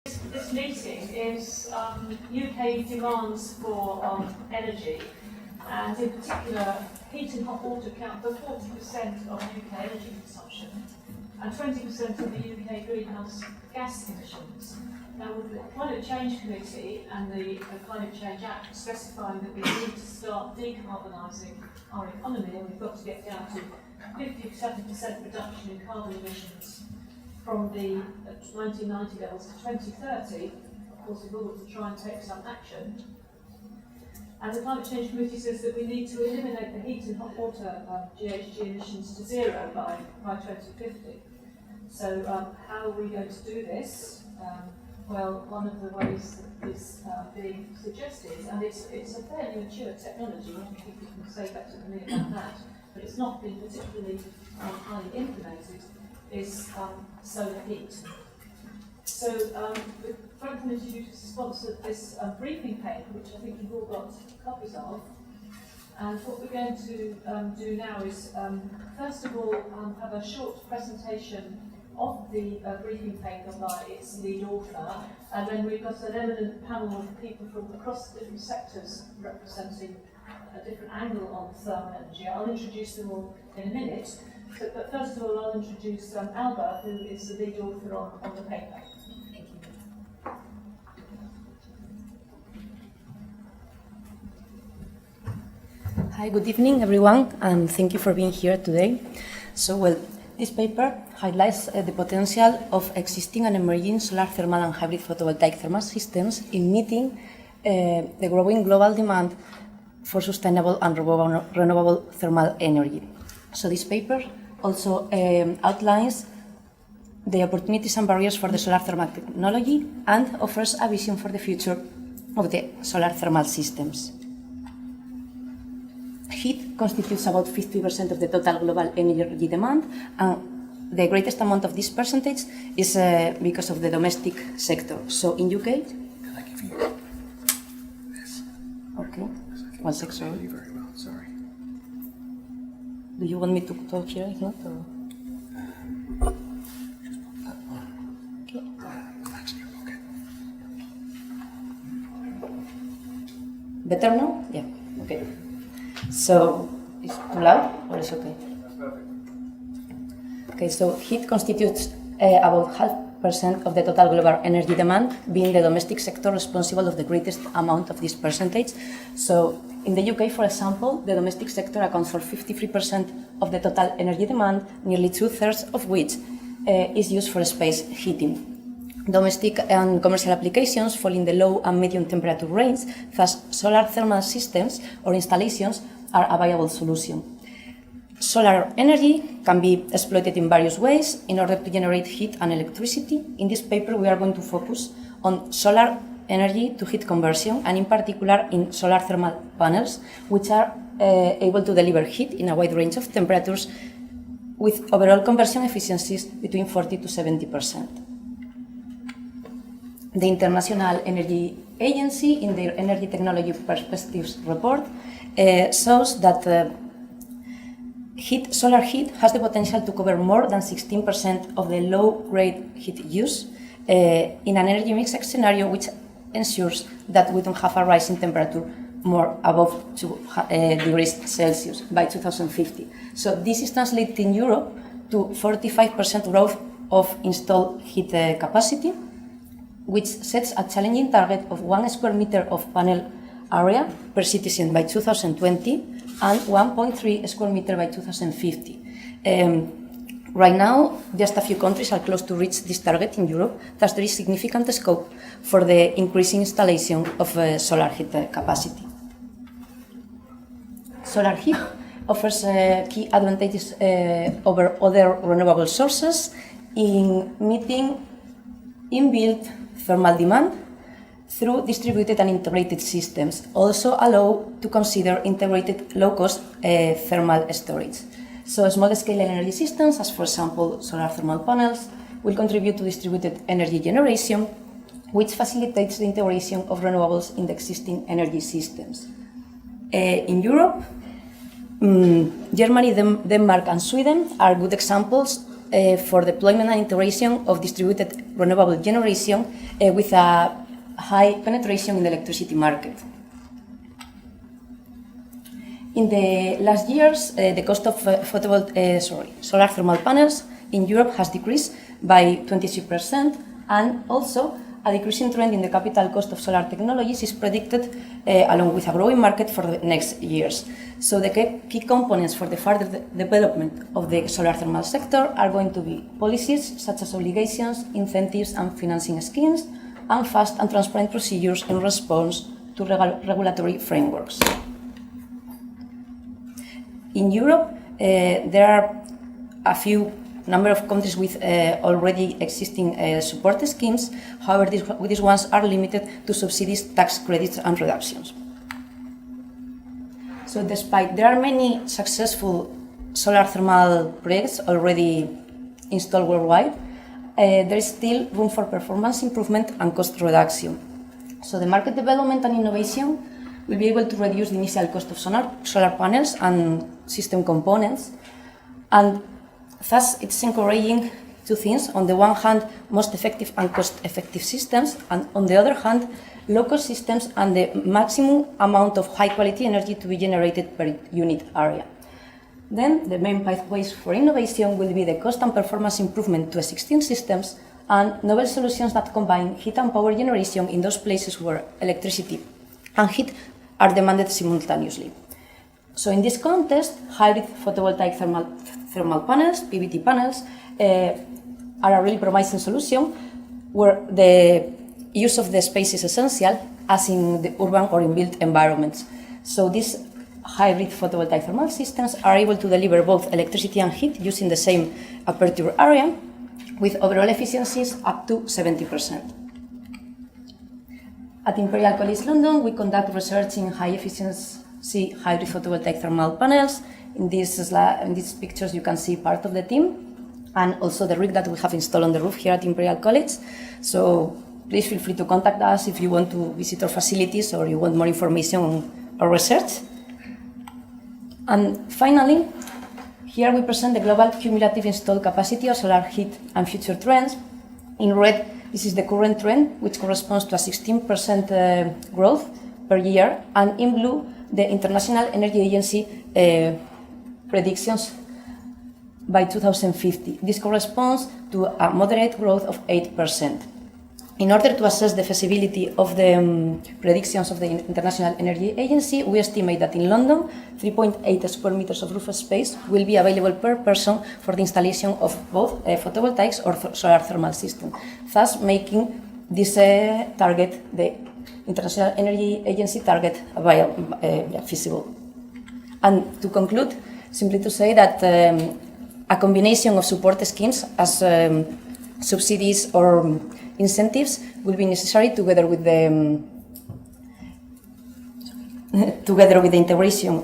This meeting is UK demands for energy, and in particular heat and hot water account for 40% of UK energy consumption and 20% of the UK greenhouse gas emissions. Now, with the Climate Change Committee and the Climate Change Act specifying that we need to start decarbonising our economy, and we've got to get down to 57% reduction in carbon emissions from the 1990 levels to 2030, of course, in order to try and take some action. And the Climate Change Committee says that we need to eliminate the heat and hot water GHG emissions to zero by 2050. So how are we going to do this? Well, one of the ways that is being suggested, and it's a fairly mature technology, I think you can say better than me about that, but it's not been particularly highly implemented, is solar heat. So the Grantham Institute has sponsored this briefing paper, which I think you've all got copies of. And what we're going to do now is, first of all, have a short presentation of the briefing paper by its lead author, and then we've got an eminent panel of people from across different sectors representing a different angle on thermal energy. I'll introduce them all in a minute, but first of all I'll introduce Alba, who is the lead author on the paper. Thank you. Hi, good evening everyone, and thank you for being here today. So, this paper highlights the potential of existing and emerging solar thermal and hybrid photovoltaic thermal systems in meeting the growing global demand for sustainable and renewable thermal energy. So this paper also outlines the opportunities and barriers for the solar thermal technology and offers a vision for the future of the solar thermal systems. Heat constitutes about 50% of the total global energy demand, and the greatest amount of this percentage is because of the domestic sector. So in UK... Can I give you this? Okay. One sec, sorry. You very well, sorry. Do you want me to talk here, if not? Or? Just pop that on. Okay. That's in your pocket. Better now? Yeah. Okay. So, is it too loud or is it okay? That's perfect. Okay, so heat constitutes about 0.5% of the total global energy demand, being the domestic sector responsible of the greatest amount of this percentage. So, in the UK, for example, the domestic sector accounts for 53% of the total energy demand, nearly 2/3 of which is used for space heating. Domestic and commercial applications fall in the low and medium temperature range, thus solar thermal systems or installations are a viable solution. Solar energy can be exploited in various ways in order to generate heat and electricity. In this paper, we are going to focus on solar energy to heat conversion, and in particular in solar thermal panels, which are able to deliver heat in a wide range of temperatures with overall conversion efficiencies between 40 to 70%. The International Energy Agency, in their Energy Technology Perspectives report, shows that solar heat has the potential to cover more than 16% of the low-grade heat use in an energy mix scenario, which ensures that we don't have a rise in temperature more above 2 degrees Celsius by 2050. So this is translated in Europe to 45% growth of installed heat capacity, which sets a challenging target of 1 square meter of panel area per citizen by 2020 and 1.3 square meter by 2050. Right now, just a few countries are close to reach this target in Europe, thus there is significant scope for the increasing installation of solar heat capacity. Solar heat offers key advantages over other renewable sources in meeting inbuilt thermal demand through distributed and integrated systems. Also allow to consider integrated low-cost thermal storage. So small-scale energy systems, as for example solar thermal panels, will contribute to distributed energy generation, which facilitates the integration of renewables in the existing energy systems. In Europe, Germany, Denmark and Sweden are good examples for deployment and integration of distributed renewable generation with a high penetration in the electricity market. In the last years, the cost of solar thermal panels in Europe has decreased by 23%, and also a decreasing trend in the capital cost of solar technologies is predicted along with a growing market for the next years. So the key components for the further development of the solar thermal sector are going to be policies such as obligations, incentives and financing schemes, and fast and transparent procedures in response to regulatory frameworks. In Europe, there are a few number of countries with already existing support schemes. However, these ones are limited to subsidies, tax credits and reductions. So despite there are many successful solar thermal projects already installed worldwide, there is still room for performance improvement and cost reduction. So the market development and innovation will be able to reduce the initial cost of solar panels and system components, and thus, it's encouraging two things. On the one hand, most effective and cost-effective systems, and on the other hand, low-cost systems and the maximum amount of high-quality energy to be generated per unit area. Then, the main pathways for innovation will be the cost and performance improvement to existing systems and novel solutions that combine heat and power generation in those places where electricity and heat are demanded simultaneously. So in this context, hybrid photovoltaic-thermal panels, PVT panels, are a really promising solution where the use of the space is essential, as in the urban or in built environments. So these hybrid photovoltaic-thermal systems are able to deliver both electricity and heat using the same aperture area, with overall efficiencies up to 70%. At Imperial College London, we conduct research in high-efficiency hybrid photovoltaic thermal panels. In these pictures, you can see part of the team and also the rig that we have installed on the roof here at Imperial College. So please feel free to contact us if you want to visit our facilities or you want more information on our research. And finally, here we present the global cumulative installed capacity of solar heat and future trends. In red, this is the current trend, which corresponds to a 16% growth per year, and in blue, the International Energy Agency predictions by 2050. This corresponds to a moderate growth of 8%. In order to assess the feasibility of the predictions of the International Energy Agency, we estimate that in London, 3.8 square meters of roof space will be available per person for the installation of both photovoltaics or solar thermal system, thus making this target, the International Energy Agency target, feasible. And to conclude, simply to say that a combination of support schemes as subsidies or incentives will be necessary together with the integration,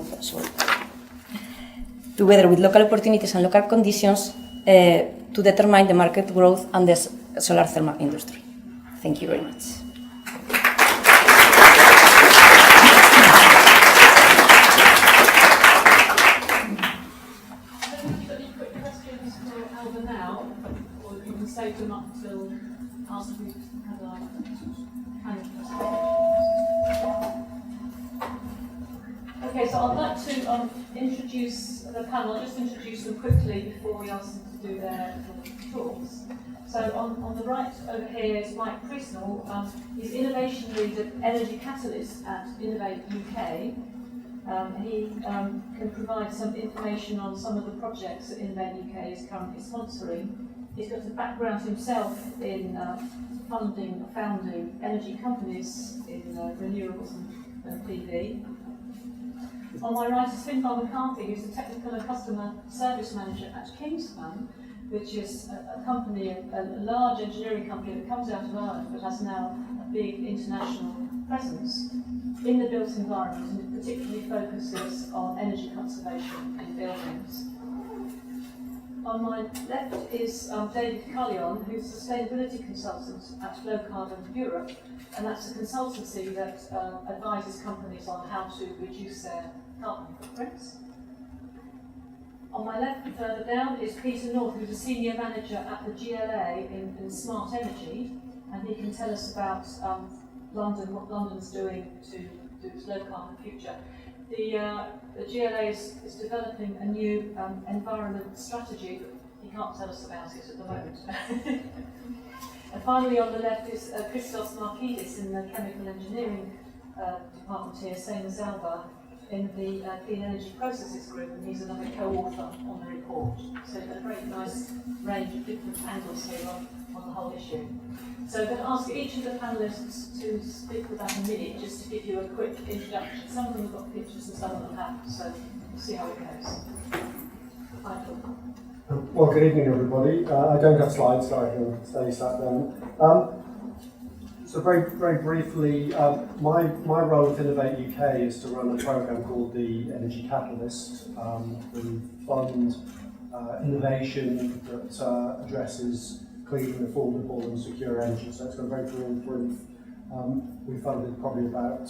together with local opportunities and local conditions to determine the market growth and the solar thermal industry. Thank you very much. Any quick questions for Alba now, or you can save them up till after we've had our Okay, so I'd like to introduce the panel. I'll just introduce them quickly before we ask them to do their talks. So on the right over here is Mike Priestnall. He's Innovation Lead at Energy Catalyst at Innovate UK. He can provide some information on some of the projects that Innovate UK is currently sponsoring. He's got a background himself in founding energy companies in renewables and PV. On my right is Finbarr McCarthy, who's the Technical and Customer Service Manager at Kingspan, which is a company, a large engineering company that comes out of Ireland but has now a big international presence in the built environment, and it particularly focuses on energy conservation in buildings. On my left is David Carlyon, who's a sustainability consultant at Low Carbon Europe, and that's a consultancy that advises companies on how to reduce their carbon footprints. On my left, further down, is Peter North, who's a senior manager at the GLA in smart energy, and he can tell us about London, what London's doing to do its low carbon future. The GLA is developing a new environment strategy, but he can't tell us about it at the moment. And finally, on the left is Christos Markides in the chemical engineering department here, same as Alba, in the Clean Energy Processes group, and he's another co-author on the report. So a very nice range of different angles here on the whole issue. So I'm going to ask each of the panellists to speak for about a minute, just to give you a quick introduction. Some of them have got pictures and some of them haven't, so we'll see how it goes. Michael. Well, good evening, everybody. I don't have slides, so I can stay sat down. So very briefly, my role at Innovate UK is to run a programme called the Energy Catalyst. We fund innovation that addresses clean, affordable and secure energy. So it's got a very broad brief. We funded probably about,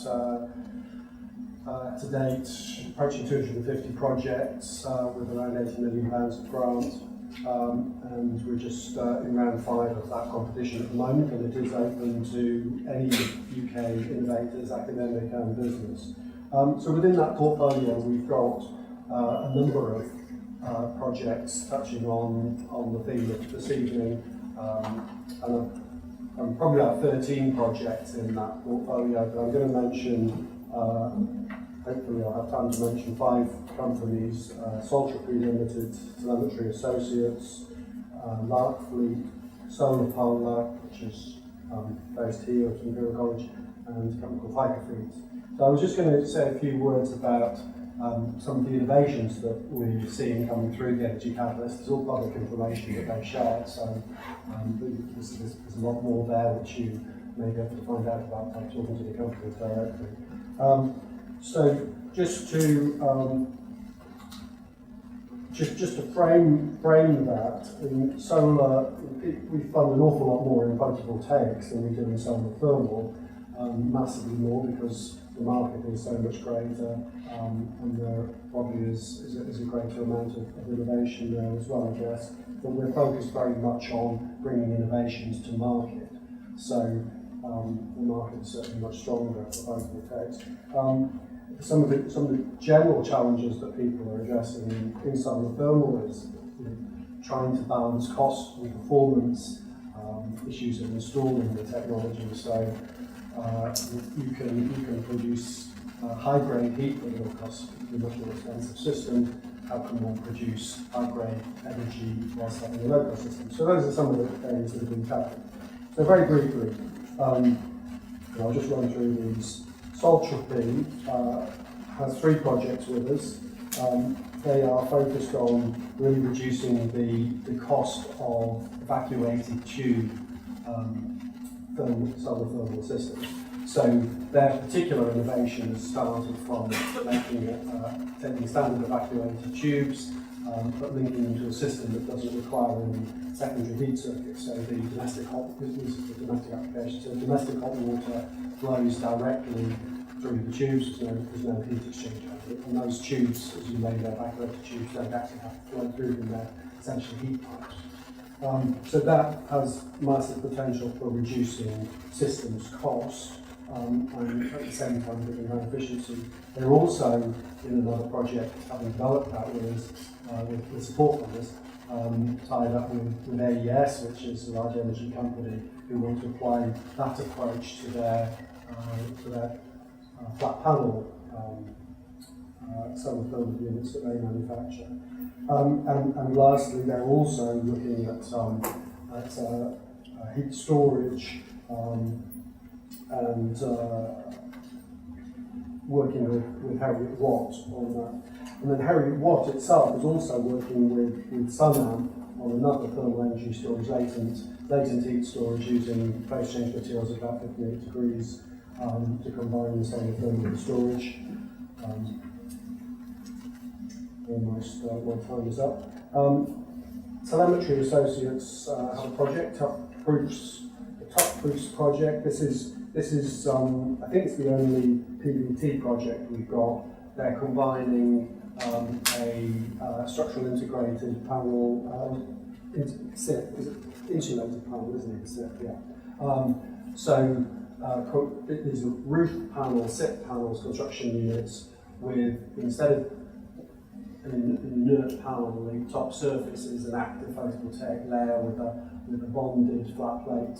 to date, approaching 250 projects with around £80 million of grant. And we're just in round 5 of that competition at the moment, and it is open to any UK innovators, academic and business. So within that portfolio, we've got a number of projects touching on the theme of this evening, and probably about 13 projects in that portfolio, but I'm going to mention, hopefully I'll have time to mention 5 companies: Saltry Limited, Telemetry Associates, Lark Fleet, Solar Polar, which is based here at Imperial College, and a company called Hyperfeed. So I was just going to say a few words about some of the innovations that we're seeing coming through the Energy Catalyst. It's all public information that they've shared, so there's a lot more there which you may be able to find out about by talking to the company directly. So just to frame that, in solar, we fund an awful lot more in photovoltaics than we do in solar thermal, massively more because the market is so much greater, and there probably is a greater amount of innovation there as well, I guess. But we're focused very much on bringing innovations to market. So the market is certainly much stronger for photovoltaics. Some of the general challenges that people are addressing in solar thermal is trying to balance cost and performance, issues of installing the technology. So you can produce high-grade heat, but it will cost a much more expensive system. How can one produce high-grade energy whilst having a low-cost system? So those are some of the areas that have been tackled. So very briefly, I'll just run through these. Saltry has 3 projects with us. They are focused on really reducing the cost of evacuated tube solar thermal systems. So their particular innovation has started from taking standard evacuated tubes, but linking them to a system that doesn't require any secondary heat circuits. So the domestic hot, this is the domestic application, so domestic hot water flows directly through the tubes, there's no heat exchange over it. And those tubes, as you know, they're evacuated tubes, don't actually have to flow through them, they're essentially heat pipes. So that has massive potential for reducing systems cost, and at the same time giving high efficiency. They're also, in another project, having developed that with support from us, tied up with AES, which is a large energy company, who want to apply that approach to their flat panel solar thermal units that they manufacture. And lastly, they're also looking at heat storage and working with Harriet Watt on that. And then Harriet Watt itself is also working with Sunamp on another thermal energy storage, latent heat storage using phase change materials at about 58 degrees to combine the solar thermal storage. Almost my time is up. Telemetry Associates have a project, the Top Proofs project. This is I think it's the only PVT project we've got. They're combining a structural integrated panel, SIP, is it insulated panel, isn't it? SIP, yeah. These are roof panels, SIP panels, construction units with, instead of an inert panel, the top surface is an active photovoltaic layer with a bonded flat plate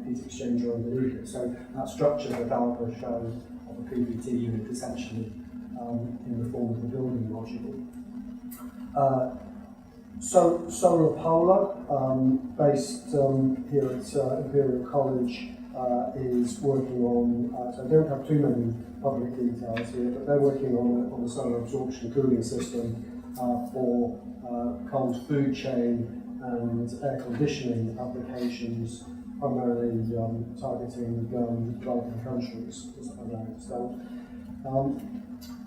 heat exchanger underneath it. So that structure that Alba showed of a PVT unit essentially in the form of the building module. Solar Polar, based here at Imperial College, is working on, so I don't have too many public details here, but they're working on a solar absorption cooling system for cold food chain and air conditioning applications, primarily targeting developing countries, as I understand.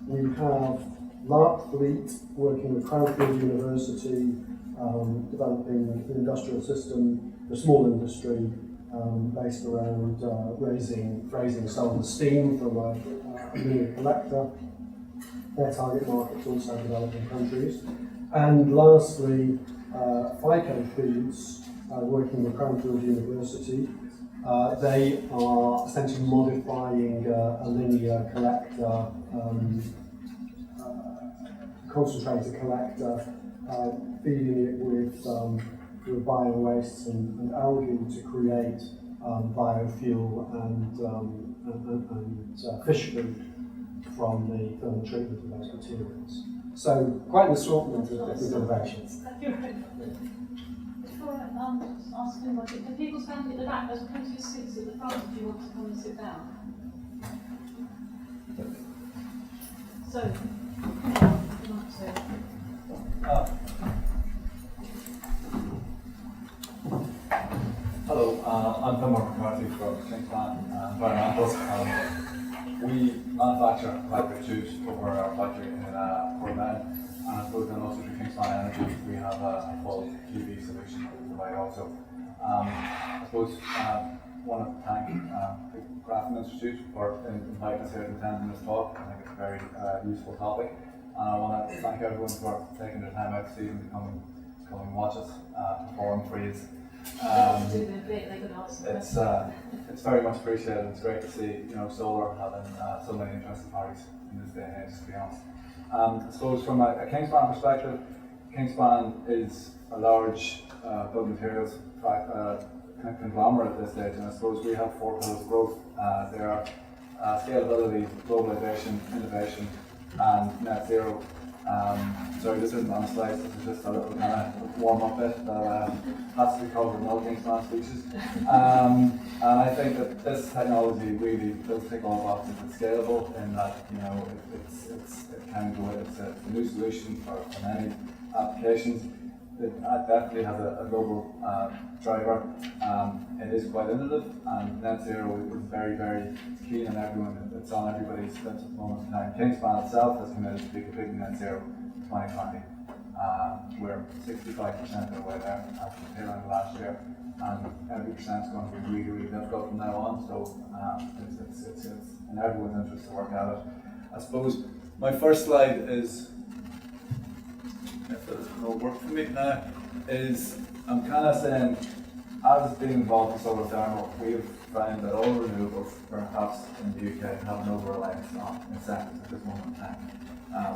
We have Lark Fleet working with Cranfield University, developing an industrial system for small industry based around raising solar steam from a linear collector. Their target markets also developing countries. And lastly, FICO Foods working with Cranfield University. They are essentially modifying a linear collector, concentrated collector, feeding it with bio-wastes and algae to create biofuel and fish food from the thermal treatment of those materials. So quite an assortment of different innovations. Before I ask him, can people stand at the back? There's plenty of seats at the front if you want to come and sit down. So, if you want to. Hello, I'm Finbarr McCarthy from Kingspan Environmental. We manufacture electric tubes over our factory in Portland, and I suppose then also through Kingspan Energy we have a full PV solution that we provide also. I suppose want to thank the Grantham Institute for inviting us here to attend this talk. I think it's a very useful topic, and I want to thank everyone for taking their time out this evening to come and watch us perform for you. It's very much appreciated. It's great to see solar having so many interested parties in this day and age, to be honest. I suppose from a Kingspan perspective, Kingspan is a large building materials conglomerate at this stage, and I suppose we have 4 pillars of growth. They are scalability, globalization, innovation, and net zero. Sorry, this isn't on the slides, this is just a little kind of warm-up bit that has to be covered in all Kingspan speeches. And I think that this technology really does tick all boxes. It's scalable in that it can go. It's a new solution for many applications. It definitely has a global driver. It is quite innovative, and net zero is very, very keen on everyone. It's on everybody's lips at the moment in time. Kingspan itself has committed to be completely net zero in 2020. We're 65% of the way there after the tail end of last year, and every percent is going to be really, really difficult from now on. So it's in everyone's interest to work at it. I suppose my first slide is, if there's no work for me now, is I'm kind of saying, as being involved in solar thermal, we've found that all renewables, perhaps in the UK, have an over-reliance on incentives at this moment in time.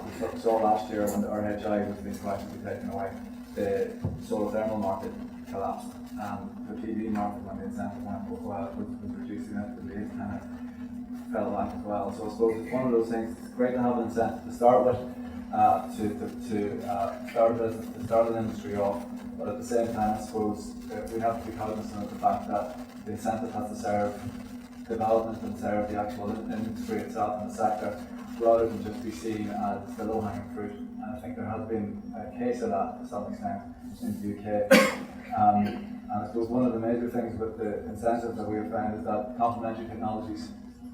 We saw last year when the RHI was being gradually taken away, the solar thermal market collapsed, and the PV market, when the incentive was reducing it, the rates kind of fell back as well. So I suppose it's one of those things. It's great to have an incentive to start with, to start a business, to start an industry off, but at the same time, I suppose we have to be cognizant of the fact that the incentive has to serve development and serve the actual industry itself and the sector, rather than just be seen as the low-hanging fruit. And I think there has been a case of that to some extent in the UK. And I suppose one of the major things with the incentives that we have found is that complementary technologies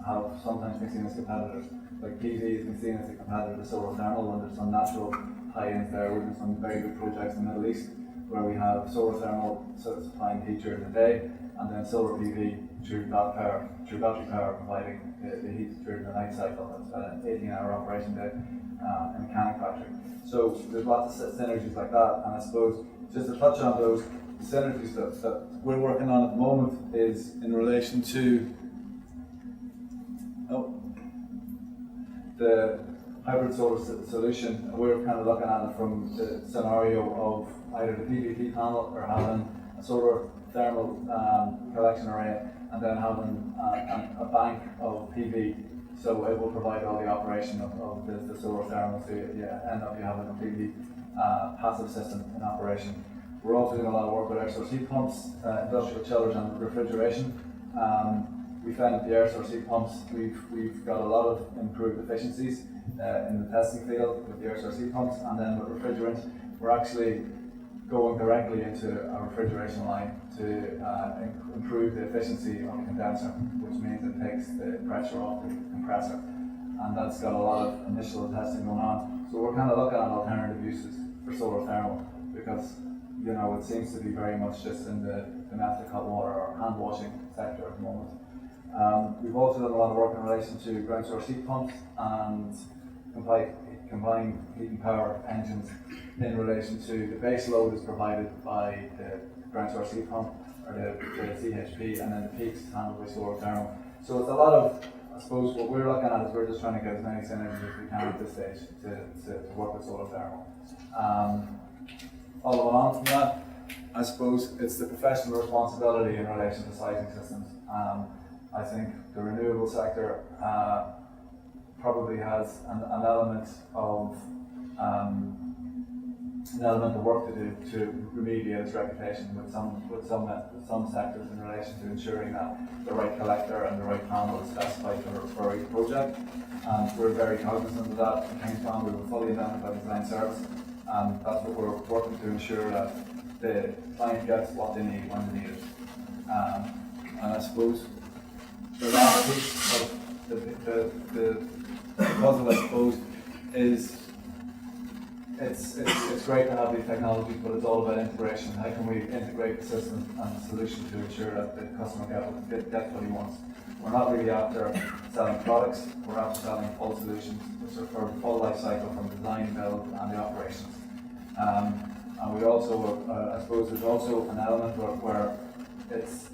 have sometimes been seen as competitors. Like PV has been seen as a competitor to solar thermal, and there's some natural tie-ins there. We've done some very good projects in the Middle East where we have solar thermal supplying heat during the day, and then solar PV through battery power, providing the heat during the night cycle. It's about an 18-hour operation day in a mechanic factory. So there's lots of synergies like that, and I suppose just to touch on those synergy stuff that we're working on at the moment is in relation to the hybrid solar solution. We're kind of looking at it from the scenario of either the PV panel or having a solar thermal collection array and then having a bank of PV. So it will provide all the operation of the solar thermal, so you end up having a completely passive system in operation. We're also doing a lot of work with air source heat pumps, industrial chillers and refrigeration. We found that the air source heat pumps, we've got a lot of improved efficiencies in the testing field with the air source heat pumps, and then with refrigerant, we're actually going directly into a refrigeration line to improve the efficiency of the condenser, which means it takes the pressure off the compressor, and that's got a lot of initial testing going on. So we're kind of looking at alternative uses for solar thermal, because it seems to be very much just in the domestic hot water or hand washing sector at the moment. We've also done a lot of work in relation to ground source heat pumps and combined heat and power engines in relation to the base load is provided by the ground source heat pump or the CHP, and then the peaks handled by solar thermal. So it's a lot of, I suppose what we're looking at is we're just trying to get as many synergies as we can at this stage to work with solar thermal. Following on from that, I suppose it's the professional responsibility in relation to siting systems. I think the renewable sector probably has an element of work to do to remediate its reputation with some sectors in relation to ensuring that the right collector and the right panel is specified for each project. And we're very cognizant of that. In Kingspan, we were fully identified design service, and that's what we're working to ensure that the client gets what they need when they need it. And I suppose the last piece of the puzzle, I suppose, is it's great to have these technologies, but it's all about integration. How can we integrate the system and the solution to ensure that the customer gets what he wants? We're not really after selling products, we're after selling full solutions, which are for the full life cycle from design, build, and the operations. And we also, I suppose, there's also an element where it's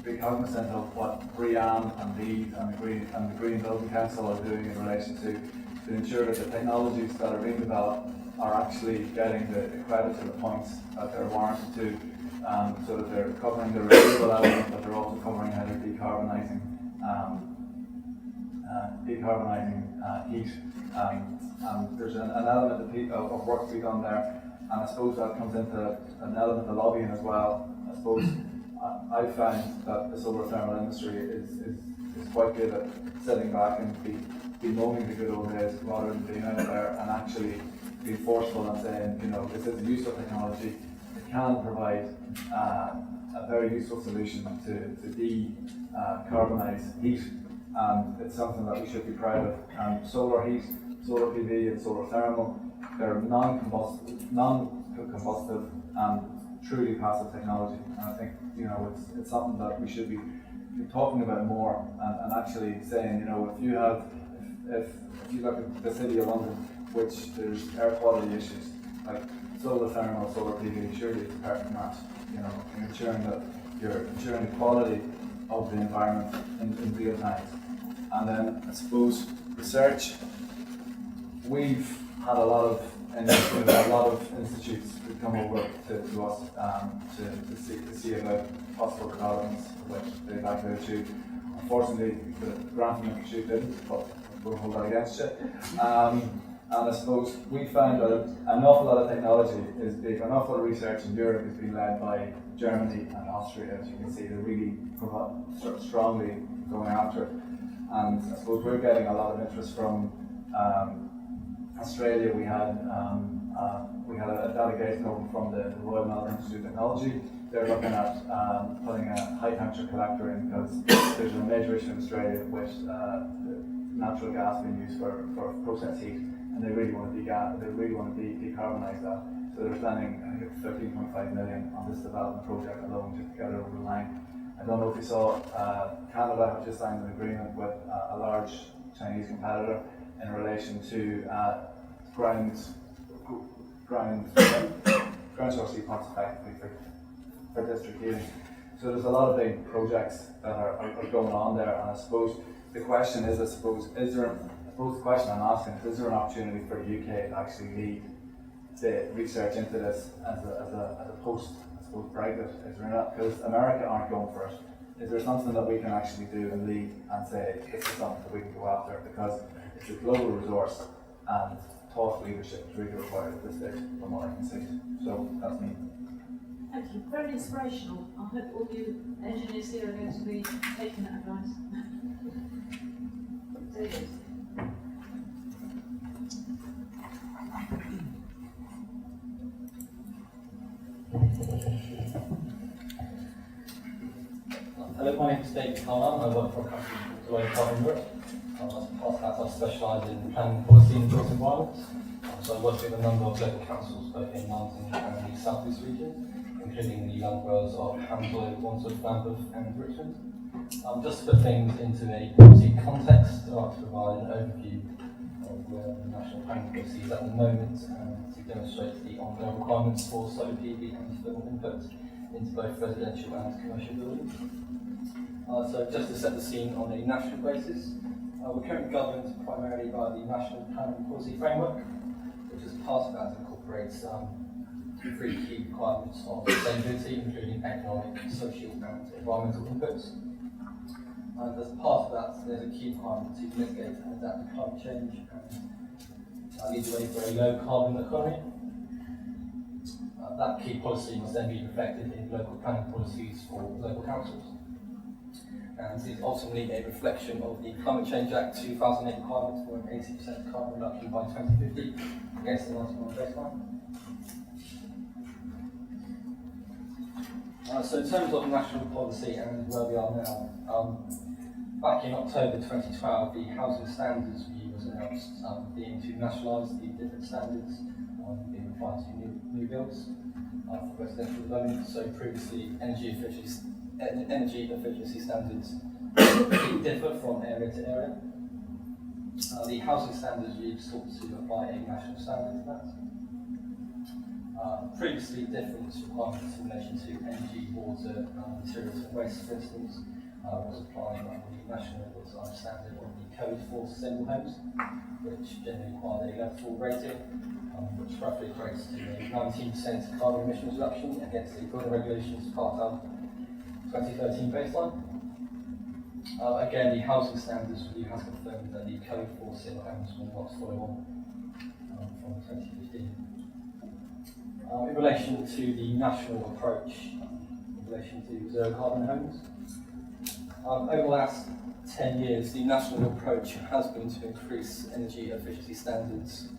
be cognizant of what BREEAM and LEED and the Green Building Council are doing in relation to ensure that the technologies that are being developed are actually getting the credit to the points that they're warranted to, so that they're covering the renewable element, but they're also covering how they're decarbonising heat. And there's an element of work to be done there, and I suppose that comes into an element of lobbying as well. I suppose I find that the solar thermal industry is quite good at sitting back and bemoaning the good old days rather than being out there and actually being forceful and saying, this is a useful technology. It can provide a very useful solution to decarbonise heat. It's something that we should be proud of. Solar heat, solar PV and solar thermal, they're non-combustive and truly passive technology. And I think it's something that we should be talking about more and actually saying, if you look at the City of London, which there's air quality issues, like solar thermal, solar PV, surely it's a perfect match, in ensuring that you're ensuring the quality of the environment in real time. And then I suppose research, we've had a lot of institutes who come over to us to see about possible developments, which they back out to. Unfortunately, the Grantham Institute didn't, but we'll hold that against you. And I suppose we found that an awful lot of technology is big. An awful lot of research in Europe is being led by Germany and Austria. As you can see, they're really strongly going after it. And I suppose we're getting a lot of interest from Australia. We had a delegation over from the Royal Melbourne Institute of Technology. They're looking at putting a high temperature collector in because there's a major issue in Australia with natural gas being used for process heat, and they really want to decarbonise that. So they're spending, I think, 13.5 million on this development project alone to get it over the line. I don't know if you saw, Canada have just signed an agreement with a large Chinese competitor in relation to ground source heat pumps effectively for district heating. So there's a lot of big projects that are going on there, and I suppose the question is, the question I'm asking is there an opportunity for the UK to actually lead the research into this as a post, I suppose, Brexit? Is there not, because America aren't going for it, is there something that we can actually do and lead and say this is something that we can go after, because it's a global resource and thought leadership is really required at this stage from what I can see. So that's me. Thank you. Very inspirational. I hope all you engineers here are going to be taking that advice. David. Hello, my name is David Carlyon. I work for a company called Carlyon. As part of that, I specialise in planning policy and built environments. So I work with a number of local councils, both in London and the South East region, including the London boroughs of Hounslow, Wandsworth, Lambeth and Richmond. Just to put things into a policy context, I'd like to provide an overview of where the national planning policy is at the moment and to demonstrate the ongoing requirements for solar PV and thermal input into both residential and commercial buildings. So just to set the scene on a national basis, we're currently governed primarily by the National Planning Policy Framework, which as part of that incorporates three key requirements of sustainability, including economic, social and environmental inputs. And as part of that, there's a key requirement to mitigate and adapt to climate change and lead the way for a low carbon economy. That key policy must then be reflected in local planning policies for local councils. And is ultimately a reflection of the Climate Change Act 2008 requirement for an 80% carbon reduction by 2050 against the 1991 baseline. So in terms of national policy and where we are now, back in October 2012, the Housing Standards Review was announced, being to nationalise the different standards being applied to new builds for residential development. So previously, energy efficiency standards differ from area to area. The Housing Standards Review sought to apply a national standard to that. Previously, different requirements in relation to energy, water, materials and waste, for instance, was applied under the National Design Standard of the Code for Sustainable Homes, which generally required a level 4 rating, which roughly equates to a 19% carbon emissions reduction against the Building Regulations Part of 2013 baseline. Again, the Housing Standards Review has confirmed that the Code for Single Homes will not follow on from 2015. In relation to the national approach, in relation to zero carbon homes, over the last 10 years, the national approach has been to increase energy efficiency standards,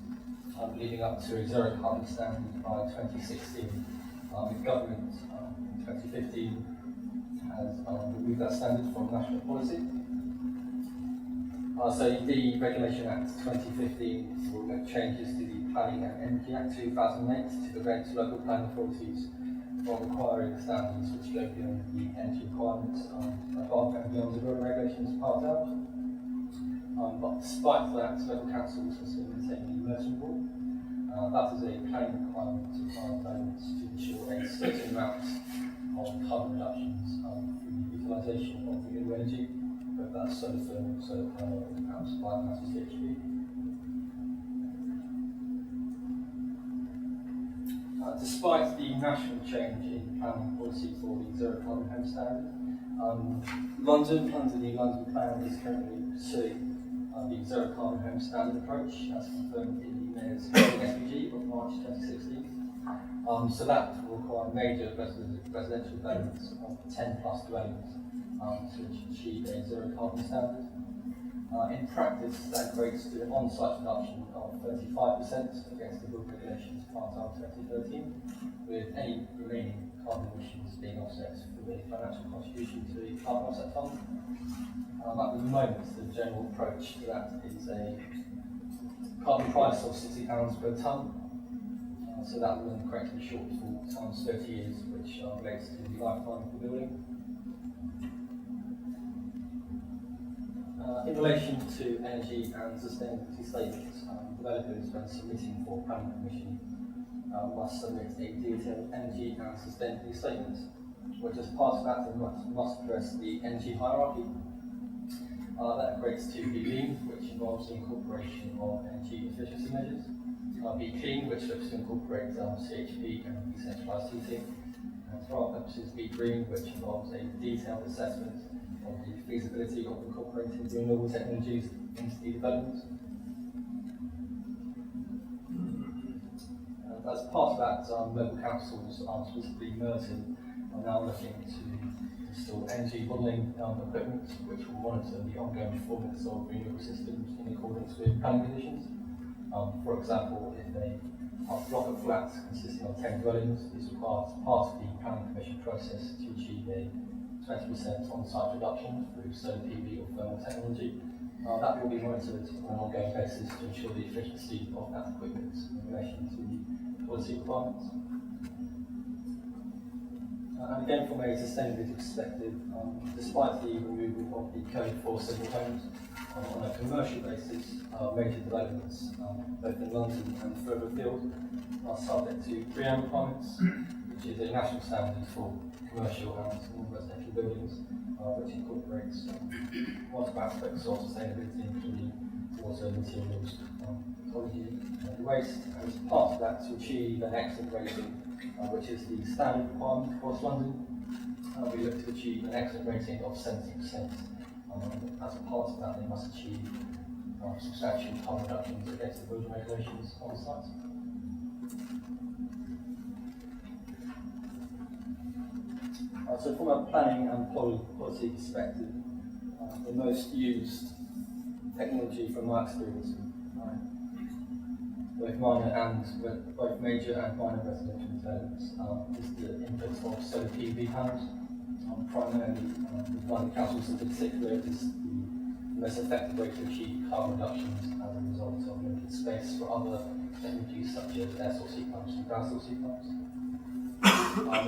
leading up to a zero carbon standard by 2016. The government in 2015 has removed that standard from national policy. So the Regulation Act 2015 will make changes to the Planning and Energy Act 2008 to prevent local planning authorities from requiring standards which go beyond the energy requirements above and beyond the Building Regulations Part out. But despite that, local councils are still maintaining the immersion rule. That is a planning requirement to plant elements to ensure a certain amount of carbon reductions through the utilisation of renewable energy, whether that's solar thermal, solar power, or perhaps biomass or CHP. Despite the national change in planning policy for the zero carbon home standard, London, under the London Plan, is currently pursuing the zero carbon home standard approach, as confirmed in the Mayor's SPG of March 2016. So that will require major residential developments of 10 plus dwellings to achieve a zero carbon standard. In practice, that equates to an on-site reduction of 35% against the Building Regulations Part of 2013, with any remaining carbon emissions being offset through a financial contribution to the carbon offset fund. At the moment, the general approach to that is a carbon price of £60 per tonne. So that will then correct the shortfall times 30 years, which relates to the lifetime of the building. In relation to energy and sustainability statements, developers, when submitting for planning permission, must submit a detailed energy and sustainability statement, which as part of that they must address the energy hierarchy. That equates to be lean, which involves the incorporation of energy efficiency measures, be clean, which looks to incorporate CHP and decentralised heating, and for our purposes be green, which involves a detailed assessment of the feasibility of incorporating renewable technologies into the development. As part of that, local councils, specifically Merton, are now looking to install energy modelling equipment which will monitor the ongoing performance of renewable systems in accordance with planning conditions. For example, if a block of flats consisting of 10 dwellings is required as part of the planning permission process to achieve a 20% on-site reduction through solar PV or thermal technology, that will be monitored on an ongoing basis to ensure the efficiency of that equipment in relation to the policy requirements. And again, from a sustainability perspective, despite the removal of the code for single homes, on a commercial basis, major developments, both in London and further afield, are subject to 3M requirements, which is a national standard for commercial and non-residential buildings, which incorporates multiple aspects of sustainability, including water, materials, ecology, and waste. And as part of that, to achieve an excellent rating, which is the standard requirement across London, we look to achieve an excellent rating of 70%. As a part of that, they must achieve substantial carbon reductions against the building regulations on site. So from a planning and policy perspective, the most used technology from my experience, both major and minor residential developments, is the input of solar PV panels. Primarily, with London councils in particular, it is the most effective way to achieve carbon reductions as a result of limited space for other technologies such as air source heat pumps and ground source heat pumps.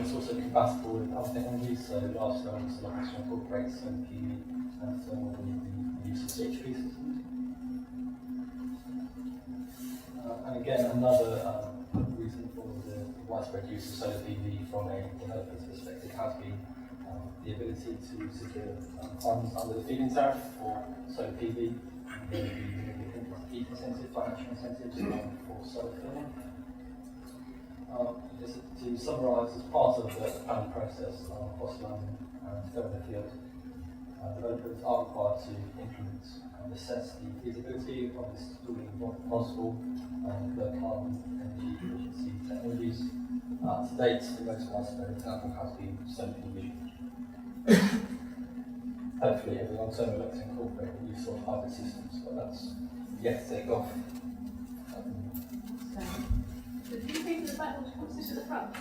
It's also compatible with other technologies, so large scale solar to incorporate solar PV and thermal with the use of CHP systems. And again, another reason for the widespread use of solar PV from a developer's perspective has been the ability to secure funds under the feed-in tariff for solar PV, and then the heat incentive, financial incentives for solar thermal. Just to summarise, as part of the planning process across London and further afield, developers are required to implement and assess the feasibility of installing possible low carbon energy efficiency technologies. To date, the most widespread example has been solar PV. Hopefully, in the long term, we'll look to incorporate the use of hybrid systems, but that's yet to take off. So, do you think the back what's this at the front?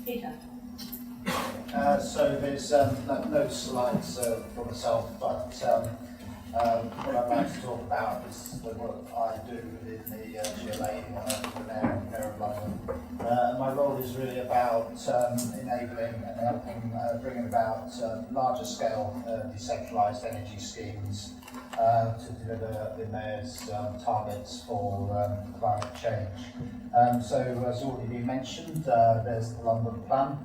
Peter. So there's no slides from myself, but what I'd like to talk about is the work I do within the GLA for the Mayor of London. My role is really about enabling and helping bringing about larger scale decentralised energy schemes to deliver the Mayor's targets for climate change. So as already been mentioned, there's the London Plan.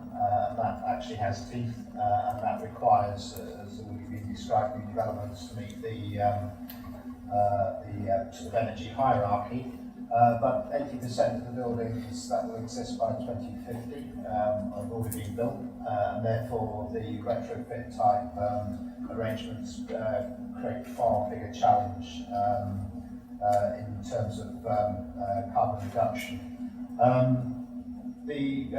That actually has teeth, and that requires, as already been described, new developments to meet the sort of energy hierarchy. But 80% of the buildings that will exist by 2050 have already been built, and therefore the retrofit type arrangements create far bigger challenge in terms of carbon reduction. The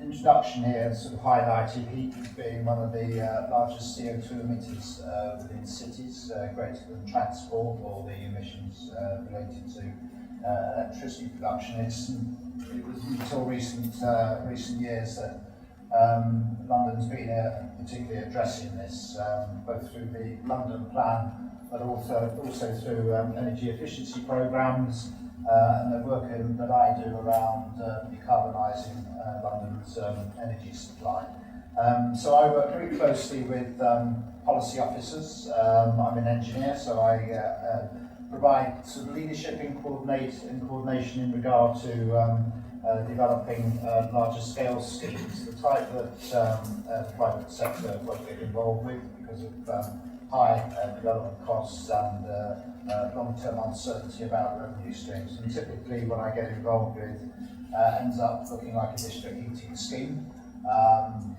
introduction here sort of highlighted heat as being one of the largest CO2 emitters within cities, greater than transport or the emissions related to electricity production. It was until recent years that London's been particularly addressing this, both through the London Plan, but also through energy efficiency programmes. And the work that I do around decarbonising London's energy supply. So I work very closely with policy officers. I'm an engineer, so I provide sort of leadership in coordination in regard to developing larger scale schemes, the type that the private sector won't get involved with because of high development costs and long-term uncertainty about revenue streams. And typically what I get involved with ends up looking like a district heating scheme.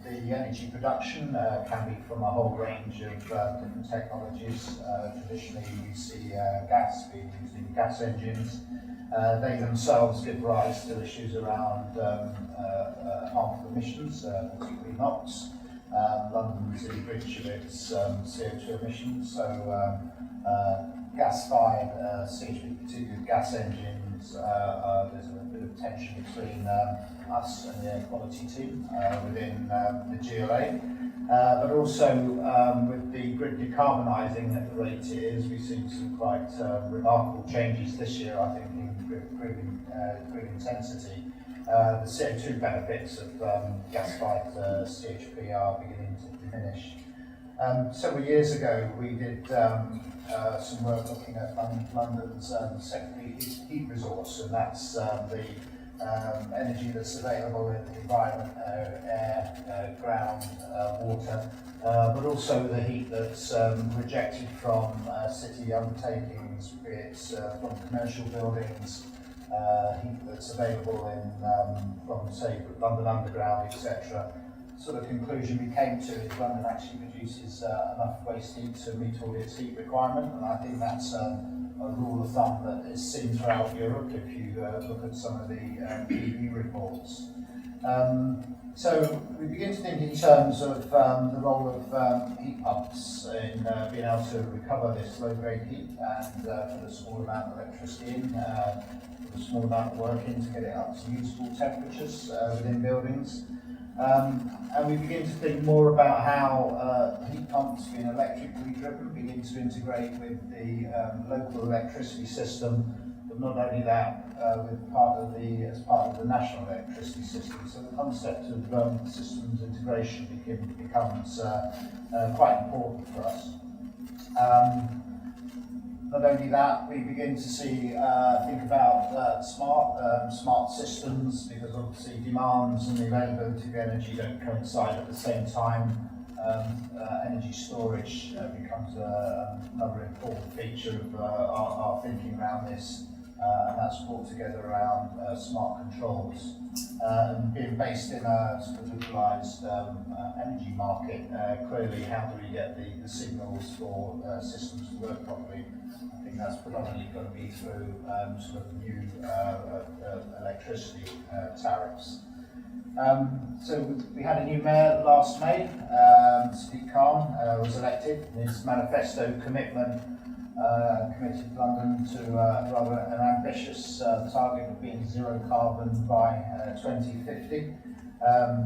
The energy production can be from a whole range of different technologies. Traditionally we see gas being used in gas engines. They themselves give rise to issues around harmful emissions, particularly NOx. London's in breach of its CO2 emissions, so gas-fired CHP2 gas engines, there's a bit of tension between us and the air quality team within the GLA. But also with the grid decarbonising at the rate it is, we've seen some quite remarkable changes this year, I think, in grid intensity. The CO2 benefits of gas-fired CHP are beginning to diminish. Several years ago we did some work looking at London's secondary heat resource, and that's the energy that's available in the environment, air, ground, water, but also the heat that's rejected from city undertakings, be it from commercial buildings, heat that's available in from, say, London Underground, etc. Sort of conclusion we came to is London actually produces enough waste heat to meet all its heat requirement, and I think that's a rule of thumb that is seen throughout Europe if you look at some of the EU reports. So we begin to think in terms of the role of heat pumps in being able to recover this low-grade heat and put a small amount of electricity in, put a small amount of work in to get it up to usable temperatures within buildings. And we begin to think more about how heat pumps, being electrically driven, begin to integrate with the local electricity system, but not only that, with as part of the national electricity system. So the concept of systems integration becomes quite important for us. Not only that, we begin to think about smart systems, because obviously demands and the availability of energy don't coincide at the same time. Energy storage becomes another important feature of our thinking around this, and that's brought together around smart controls. And being based in a sort of liberalised energy market, clearly how do we get the signals for systems to work properly? I think that's predominantly going to be through sort of new electricity tariffs. So we had a new mayor last May. Steve Khan was elected. His manifesto committed London to rather an ambitious target of being zero carbon by 2050.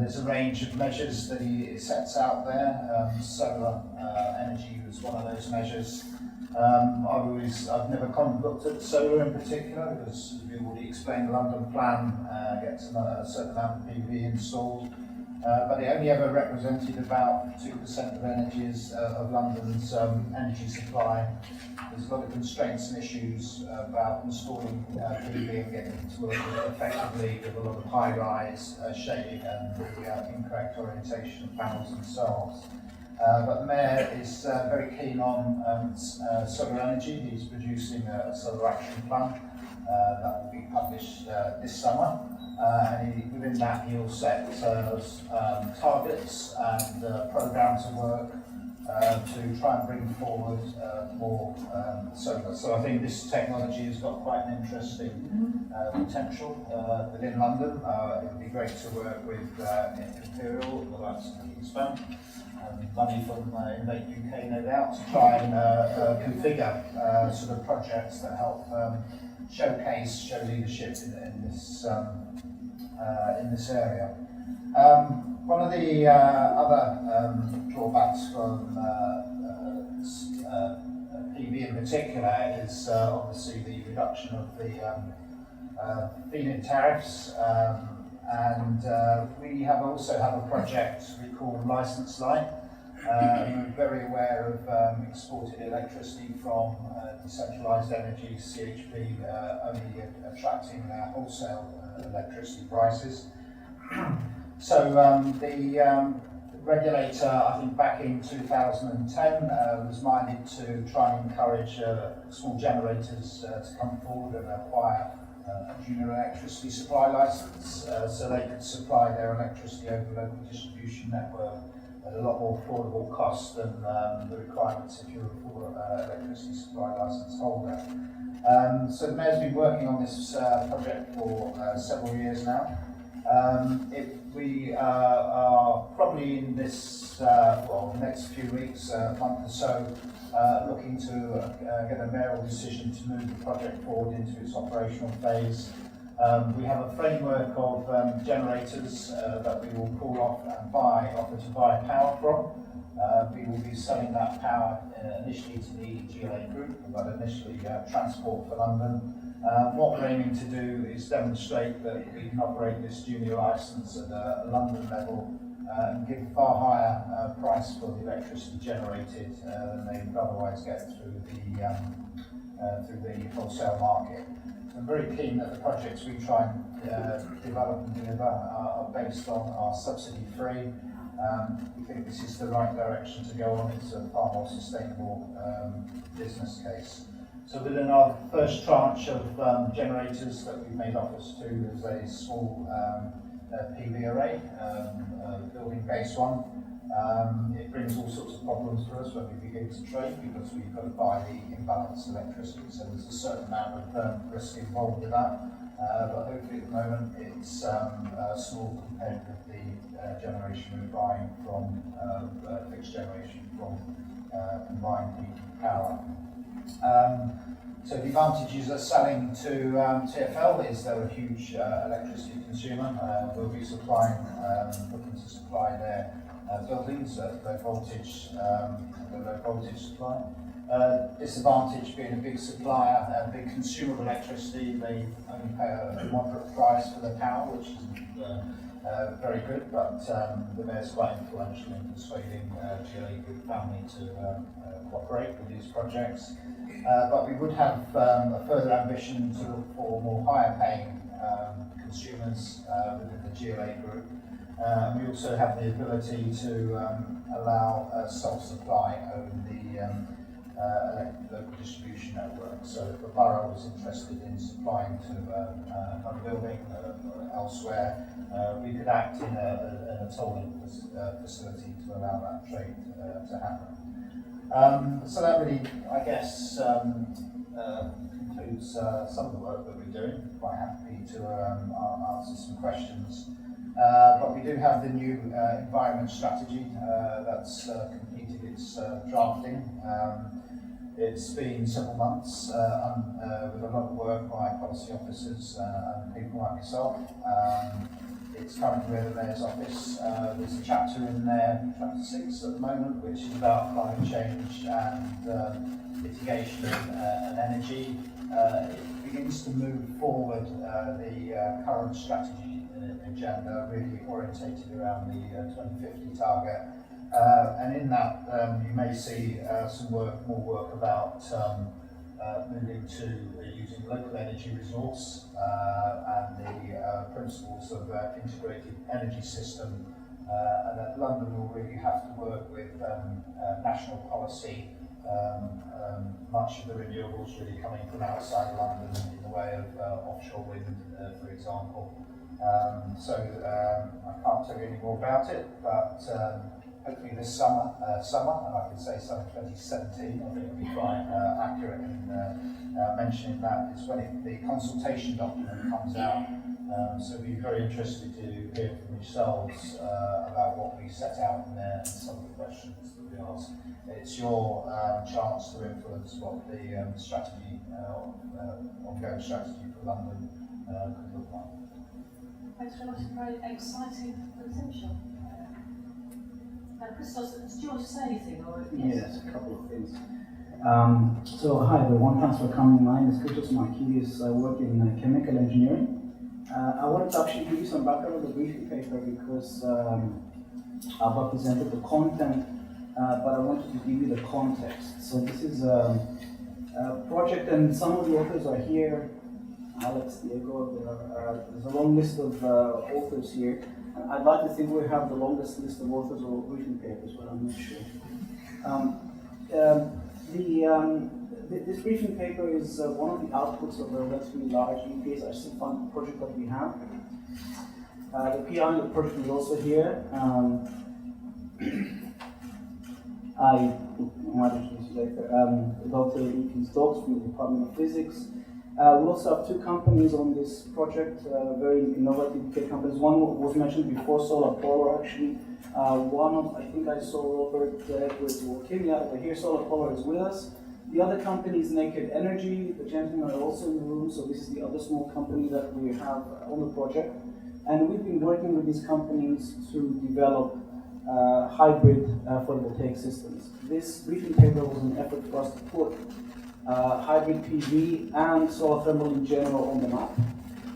There's a range of measures that he sets out there. Solar energy was one of those measures. I've never looked at solar in particular, because as we already explained, the London plan gets a certain amount of PV installed, but it only ever represented about 2% of energies of London's energy supply. There's a lot of constraints and issues about installing PV and getting it to work effectively with a lot of high-rise shading and the incorrect orientation of panels themselves. But the Mayor is very keen on solar energy. He's producing a solar action plan that will be published this summer. And within that he'll set targets and programs of work to try and bring forward more solar. So I think this technology has got quite an interesting potential within London. It would be great to work with Imperial, the likes of Kingspan, money from Innovate UK, no doubt, to try and configure sort of projects that help show leadership in this area. One of the other drawbacks from PV in particular is obviously the reduction of the feed-in tariffs, and we also have a project we call License Line. We're very aware of exported electricity from decentralised energy, CHP, only attracting wholesale electricity prices. So the regulator, I think back in 2010, was minded to try and encourage small generators to come forward and acquire a junior electricity supply licence, so they could supply their electricity over local distribution network at a lot more affordable cost than the requirements if you're a full electricity supply licence holder. So the Mayor's been working on this project for several years now. We are probably in this, next few weeks, month or so, looking to get a mayoral decision to move the project forward into its operational phase. We have a framework of generators that we will call off and offer to buy power from. We will be selling that power initially to the GLA group, but initially Transport for London. What we're aiming to do is demonstrate that we can operate this junior licence at a London level and give a far higher price for the electricity generated than they would otherwise get through the wholesale market. I'm very keen that the projects we try and develop and deliver are based on our subsidy-free. We think this is the right direction to go on. It's a far more sustainable business case. So within our first tranche of generators that we've made offers to, there's a small PV array, building-based one. It brings all sorts of problems for us when we begin to trade because we've got to buy the imbalanced electricity, so there's a certain amount of risk involved with that. But hopefully at the moment it's small compared with the generation we're buying from fixed generation from combined heat and power. So the advantages of selling to TfL is they're a huge electricity consumer. We'll be supplying, looking to supply their buildings at low voltage supply. Disadvantage being a big supplier, a big consumer of electricity, they only pay a moderate price for their power, which isn't very good, but the Mayor's quite influential in persuading GLA Group family to cooperate with these projects. But we would have a further ambition to look for more higher paying consumers within the GLA Group. We also have the ability to allow self-supply over the local distribution network. So if the borough was interested in supplying to another building or elsewhere, we could act in a tolling facility to allow that trade to happen. So that really, I guess, concludes some of the work that we're doing. Quite happy to answer some questions. But we do have the new environment strategy that's completed its drafting. It's been several months with a lot of work by policy officers and people like myself. It's currently at the Mayor's office. There's a chapter in there, chapter 6 at the moment, which is about climate change and litigation and energy. It begins to move forward the current strategy agenda, really orientated around the 2050 target. And in that, you may see more work about moving to using local energy resource and the principles of integrated energy system. And that London will really have to work with national policy. Much of the renewables really coming from outside London in the way of offshore wind, for example. So I can't tell you any more about it, but hopefully this summer, and I could say summer 2017, I think it'll be quite accurate in mentioning that. It's when the consultation document comes out, so we'd be very interested to hear from yourselves about what we set out in there and some of the questions that we ask. It's your chance to influence what the strategy, ongoing strategy for London could look like. Thanks very much, very exciting potential. Christos, do you want to say anything? Or Yes, a couple of things. So hi everyone, thanks for coming. My name is Christos Markides. I work in chemical engineering. I wanted to actually give you some background on the briefing paper because I've represented the content, but I wanted to give you the context. So this is a project, and some of the authors are here. Alex, Diego, there's a long list of authors here. I'd like to think we have the longest list of authors or briefing papers, but I'm not sure. This briefing paper is one of the outputs of a relatively large EPSRC fund project that we have. The PI on the project is also here. I might introduce you later. Dr. Ethan Stokes from the Department of Physics. We also have two companies on this project, very innovative UK companies. One was mentioned before, Solar Polar actually. One of, I think I saw Robert Edwards walking over here. Solar Polar is with us. The other company is Naked Energy. The gentlemen are also in the room, so this is the other small company that we have on the project. And we've been working with these companies to develop hybrid photovoltaic systems. This briefing paper was an effort for us to put hybrid PV and solar thermal in general on the map.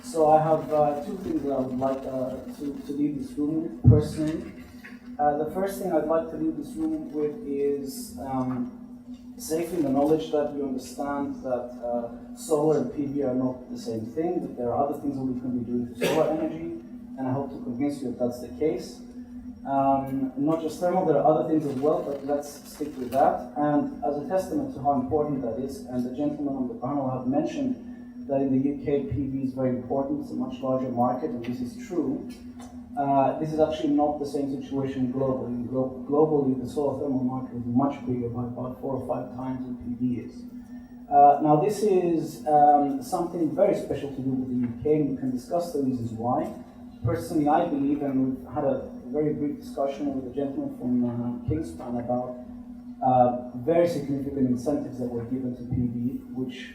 So I have two things that I would like to leave this room with personally. The first thing I'd like to leave this room with is safely the knowledge that we understand that solar and PV are not the same thing, that there are other things that we can be doing for solar energy, and I hope to convince you that that's the case. Not just thermal, there are other things as well, but let's stick with that. And as a testament to how important that is, and the gentlemen on the panel have mentioned that in the UK PV is very important, it's a much larger market, and this is true. This is actually not the same situation globally. Globally, the solar thermal market is much bigger by about 4 or 5 times what PV is. Now this is something very special to do with the UK, and we can discuss the reasons why. Personally, I believe, and we've had a very brief discussion with the gentleman from Kingspan about very significant incentives that were given to PV, which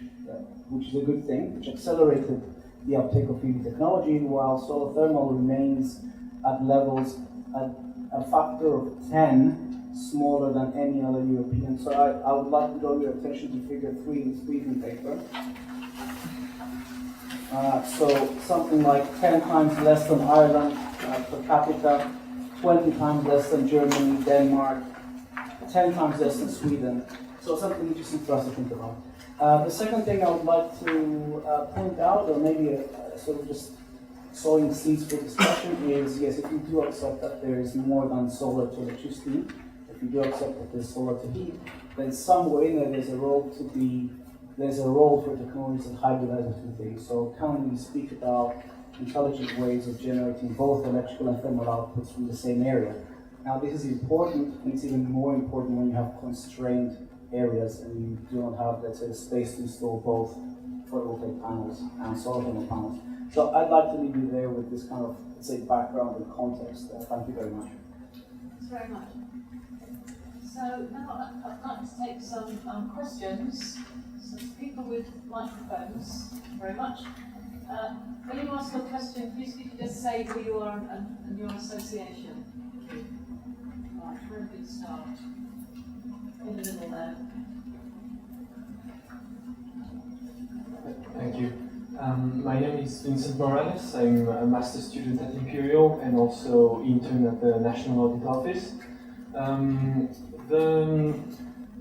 is a good thing, which accelerated the uptake of PV technology, while solar thermal remains at levels at a factor of 10 smaller than any other European. So I would like to draw your attention to figure 3 in this briefing paper. So something like 10 times less than Ireland per capita, 20 times less than Germany, Denmark, 10 times less than Sweden. So something interesting for us to think about. The second thing I would like to point out, or maybe sort of just sowing seeds for discussion, is yes, if you do accept that there is more than solar to electricity, if you do accept that there's solar to heat, then somewhere in there there's a role for technologies that hybridize the two things. So can we speak about intelligent ways of generating both electrical and thermal outputs from the same area? Now this is important, and it's even more important when you have constrained areas and you do not have, let's say, the space to install both photovoltaic panels and solar thermal panels. So I'd like to leave you there with this kind of, let's say, background and context. Thank you very much. Thanks very much. So now I'd like to take some questions. So people with microphones, very much. When you ask a question, please could you just say who you are and your association. Right, for a good start. In the middle there. Thank you. My name is Vincent Morales. I'm a master's student at Imperial and also intern at the National Audit Office.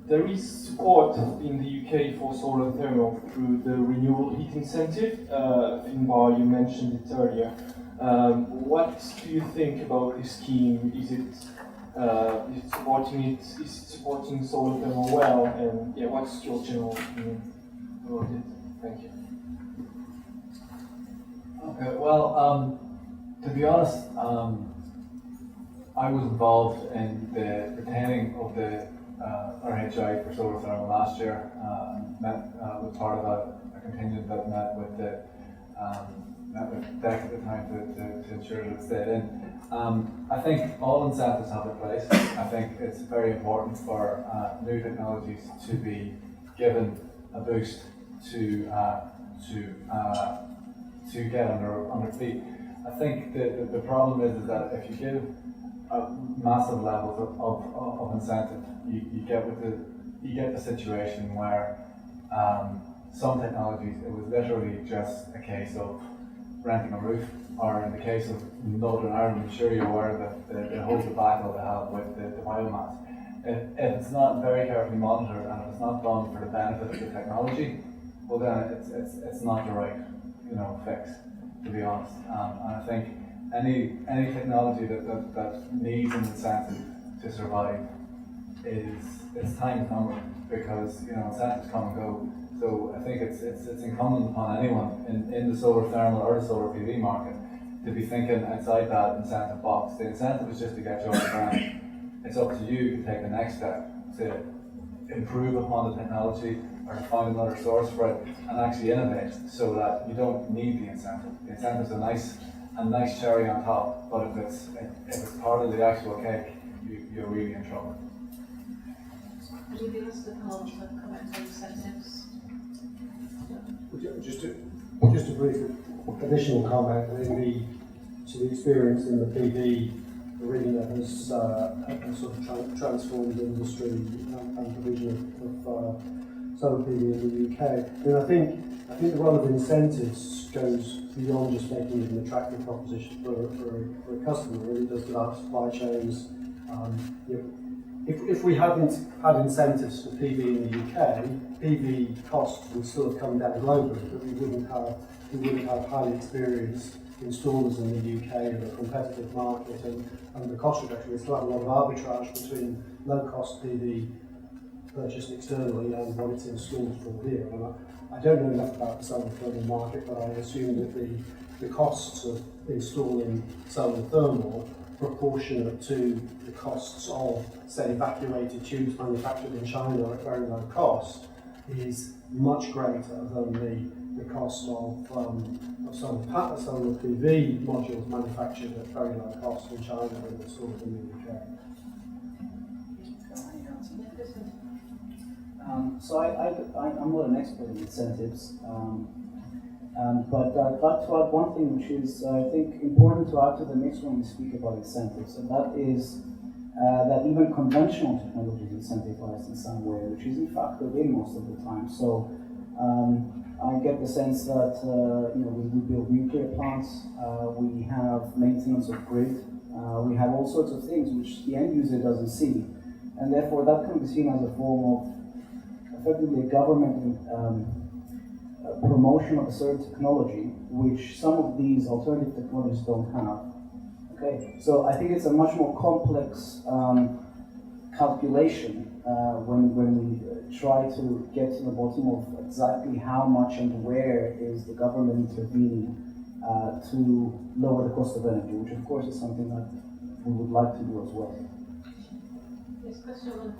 There is support in the UK for solar thermal through the renewable heat incentive. Finbarr, you mentioned it earlier. What do you think about this scheme? Is it supporting solar thermal well? And yeah, what's your general opinion about it? Thank you. Okay, well, to be honest, I was involved in the retaining of the RHI for solar thermal last year. Was part of a contingent that met with DEC at the time to ensure that it stayed in. I think all incentives have a place. I think it's very important for new technologies to be given a boost to get on their feet. I think the problem is that if you give massive levels of incentive, you get the situation where some technologies, it was literally just a case of renting a roof, or in the case of Northern Ireland, I'm sure you're aware that the whole debacle they have with the biomass. If it's not very carefully monitored and if it's not done for the benefit of the technology, well then it's not the right fix, to be honest. And I think any technology that needs an incentive to survive it's time is numbered, because incentives come and go. So I think it's incumbent upon anyone in the solar thermal or the solar PV market to be thinking outside that incentive box. The incentive is just to get you off the ground. It's up to you to take the next step to improve upon the technology or to find another source for it and actually innovate so that you don't need the incentive. The incentive is a nice cherry on top, but if it's part of the actual cake, you're really in trouble. Would you give us the call to comment on incentives? Just a brief additional comment. I think the experience in the PV arena has sort of transformed the industry and provision of solar PV in the UK. And I think the role of incentives goes beyond just making it an attractive proposition for a customer. It really does develop supply chains. If we hadn't had incentives for PV in the UK, PV costs would still have come down globally, but we wouldn't have highly experienced installers in the UK in a competitive market, and the cost reduction. We still have a lot of arbitrage between low-cost PV purchased externally and what it's installed for here. And I don't know enough about the solar thermal market, but I assume that the costs of installing solar thermal proportionate to the costs of, say, evacuated tubes manufactured in China at very low cost is much greater than the cost of solar PV modules manufactured at very low cost in China and installed in the UK. So I'm not an expert in incentives, but I'd like to add one thing which is, I think, important to add to the mix when we speak about incentives, and that is that even conventional technology is incentivized in some way, which isn't factored in most of the time. So I get the sense that we build nuclear plants, we have maintenance of grid, we have all sorts of things which the end user doesn't see, and therefore that can be seen as a form of effectively a government promotion of a certain technology, which some of these alternative technologies don't have. Okay, so I think it's a much more complex calculation when we try to get to the bottom of exactly how much and where is the government intervening to lower the cost of energy, which of course is something that we would like to do as well. Yes, question.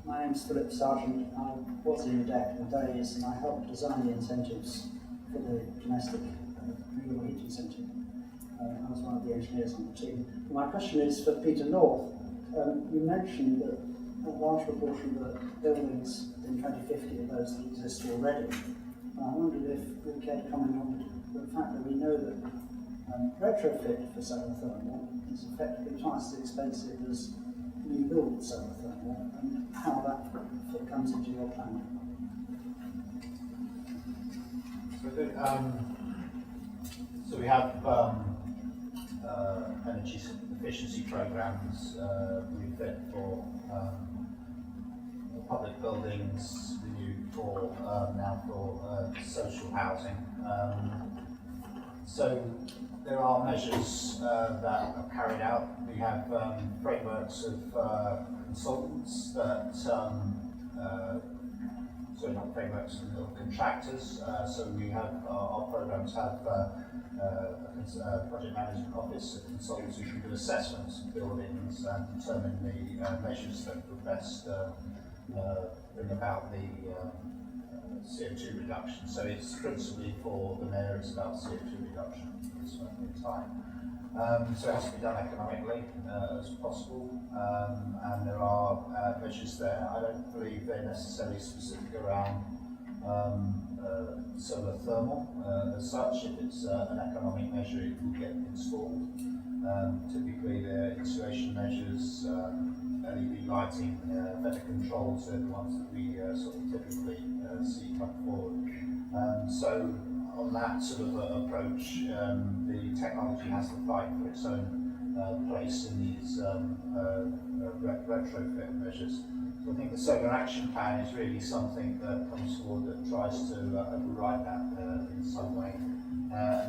My name's Philip Sargent. I was in the DEC for days and I helped design the incentives for the domestic renewable heat incentive. I was one of the engineers on the team. My question is for Peter North. You mentioned that a large proportion of the buildings in 2050 are those that exist already. I wondered if we care to comment on the fact that we know that retrofit for solar thermal is effectively twice as expensive as new build solar thermal, and how that comes into your plan. So we have energy efficiency programs we've fit for public buildings, renewed for now for social housing. So there are measures that are carried out. We have frameworks of consultants that, sorry, not frameworks of contractors. So we have our programs have a project management office of consultants who can do assessments of buildings and determine the measures that would best bring about the CO2 reduction. So it's principally for the mayor, it's about CO2 reduction at this moment in time. So it has to be done economically as possible, and there are measures there. I don't believe they're necessarily specific around solar thermal as such. If it's an economic measure, it will get installed. Typically, the insulation measures, LED lighting, better controls are the ones that we sort of typically see come forward. So, on that sort of approach, the technology has to fight for its own place in these retrofit measures. So I think the Solar Action Plan is really something that comes forward that tries to override that in some way.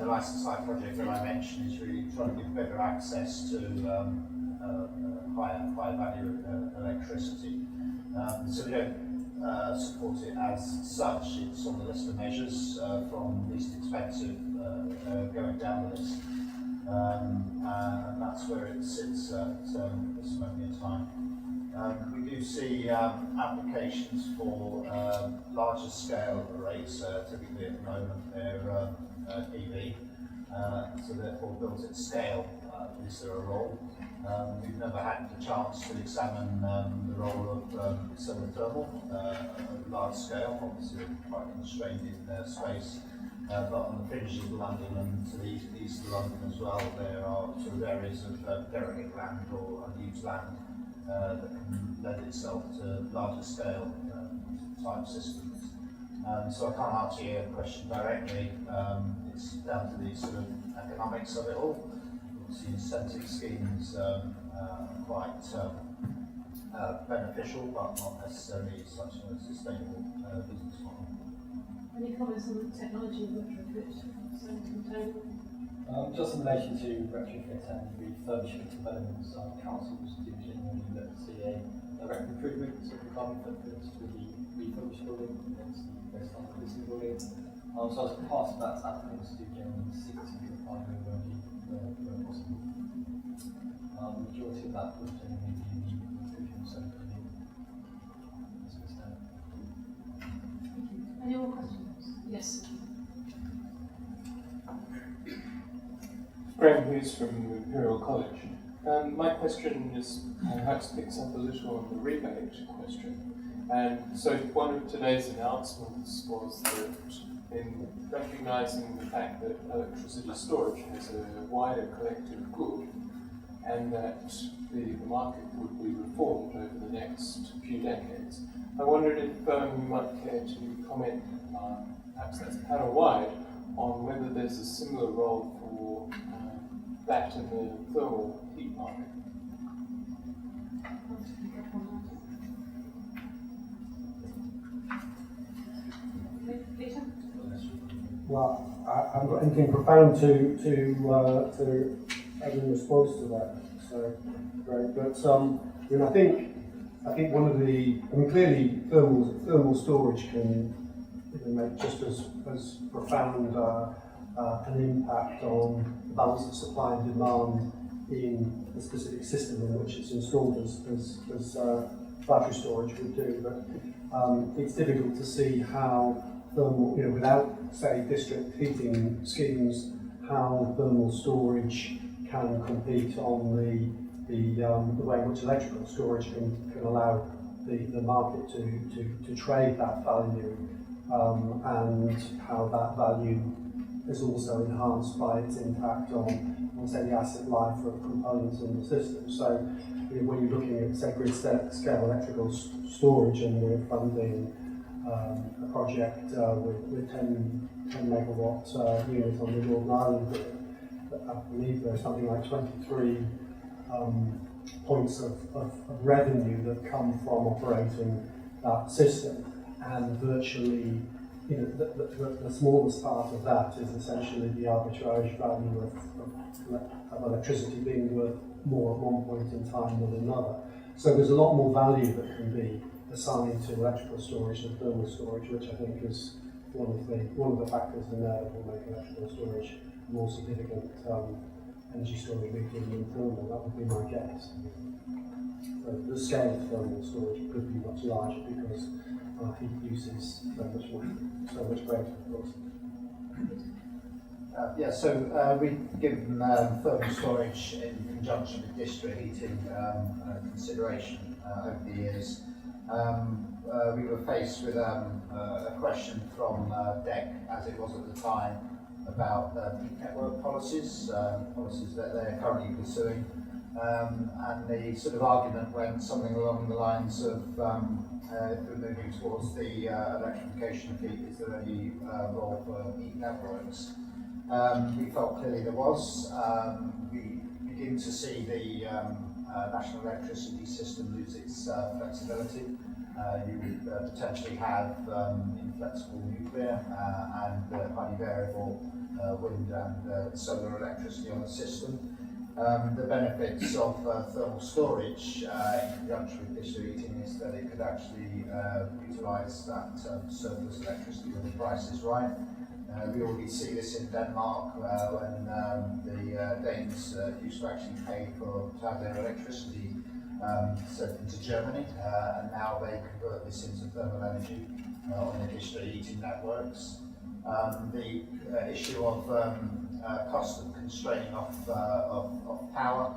The license site project that I mentioned is really trying to give better access to higher value electricity. So we don't support it as such. It's on the list of measures from least expensive going down the list. And that's where it sits at this moment in time. We do see applications for larger scale arrays. Typically at the moment they're PV, so therefore built at scale. Is there a role? We've never had the chance to examine the role of solar thermal at large scale. Obviously quite constrained in space. But on the fringes of London and to the east of London as well, there are sort of areas of derelict land or unused land that can lend itself to larger scale type systems. So I can't answer your question directly. It's down to the sort of economics of it all. Obviously, incentive schemes are quite beneficial, but not necessarily such a sustainable business model. Any comments on the technology of retrofit? Just in relation to retrofit and refurbishment developments, councils do generally look to see a direct improvement of the carbon footprint with the refurbished building against the based on the existing building. So as part of that, applicants do generally seek to apply renewable energy where possible. The majority of that would generally be the 50% per year. As we stand. Any more questions? Yes. Graham Hughes from Imperial College. My question is perhaps picks up a little on the rebate question. And so one of today's announcements was that in recognising the fact that electricity storage has a wider collective good and that the market would be reformed over the next few decades, I wondered if you might care to comment, perhaps that's panel-wide, on whether there's a similar role for that in the thermal heat market. Well, I haven't got anything profound to add in response to that. So great, but I think one of the clearly thermal storage can make just as profound an impact on the balance of supply and demand in the specific system in which it's installed as battery storage would do. But it's difficult to see how thermal, without, say, district heating schemes, how thermal storage can compete on the way in which electrical storage can allow the market to trade that value, and how that value is also enhanced by its impact on say, the asset life of components in the system. So when you're looking at, say, grid scale electrical storage, and we're funding a project with 10 megawatt unit on the Northern Ireland, I believe there's something like 23 points of revenue that come from operating that system, and virtually the smallest part of that is essentially the arbitrage value of electricity being worth more at one point in time than another. So there's a lot more value that can be assigned to electrical storage than thermal storage, which I think is one of the factors in there that will make electrical storage more significant energy storage medium than thermal. That would be my guess. So the scale of thermal storage could be much larger because our heat use is so much greater, of course. We've given thermal storage in conjunction with district heating consideration over the years. We were faced with a question from DEC, as it was at the time, about peak network policies, policies that they're currently pursuing. And the sort of argument went something along the lines of if we're moving towards the electrification of heat, is there any role for heat networks? We felt clearly there was. We begin to see the national electricity system lose its flexibility. You would potentially have inflexible nuclear and highly variable wind and solar electricity on the system. The benefits of thermal storage in conjunction with district heating is that it could actually utilise that surplus electricity when the price is right. We already see this in Denmark when the Danes used to actually pay to have their electricity sent into Germany, and now they convert this into thermal energy on the district heating networks. The issue of cost of constraining of power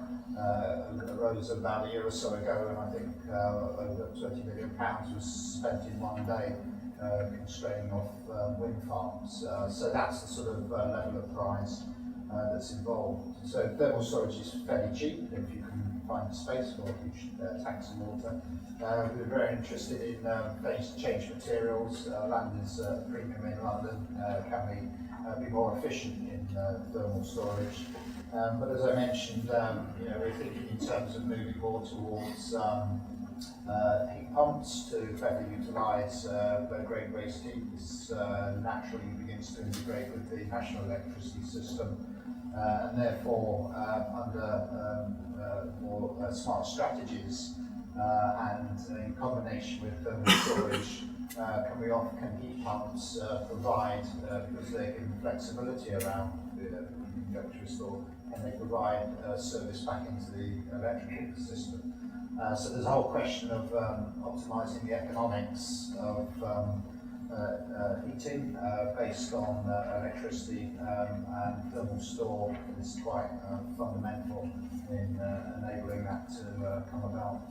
arose about a year or so ago, and I think over £20 million was spent in one day constraining off wind farms. So that's the sort of level of price that's involved. So thermal storage is fairly cheap if you can find the space for huge tanks of water. We're very interested in change materials. Land is a premium in London. Can we be more efficient in thermal storage? But as I mentioned, we're thinking in terms of moving more towards heat pumps to better utilise low-grade waste heat. This naturally begins to integrate with the national electricity system, and therefore under more smart strategies and in combination with thermal storage, can heat pumps provide, because they give flexibility around the electric store, and they provide service back into the electrical system. So there's a whole question of optimising the economics of heating based on electricity, and thermal store is quite fundamental in enabling that to come about.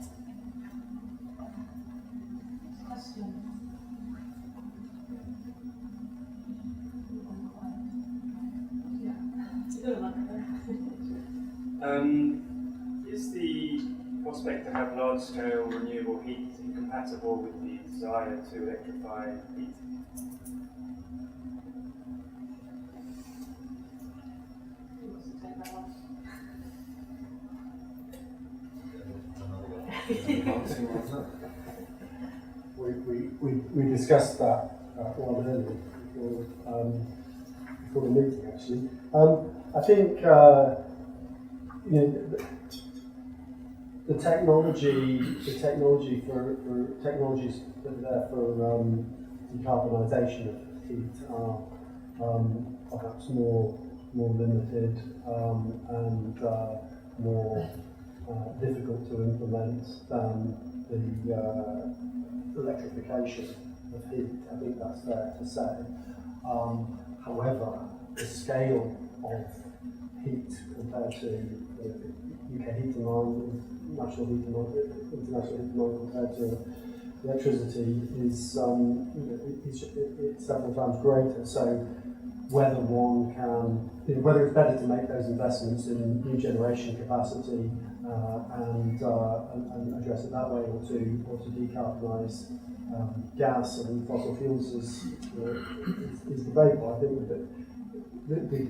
Question. Is the prospect to have large-scale renewable heat incompatible with the desire to electrify heat? Who wants to take that one? We discussed that one earlier before the meeting, actually. I think the technologies that are there for decarbonisation of heat are perhaps more limited and more difficult to implement than the electrification of heat. I think that's fair to say. However, the scale of heat compared to UK heat demand, national heat demand, international heat demand compared to electricity is it's several times greater. So whether one can, whether it's better to make those investments in new generation capacity and address it that way, or to decarbonise gas and fossil fuels is debatable. I think that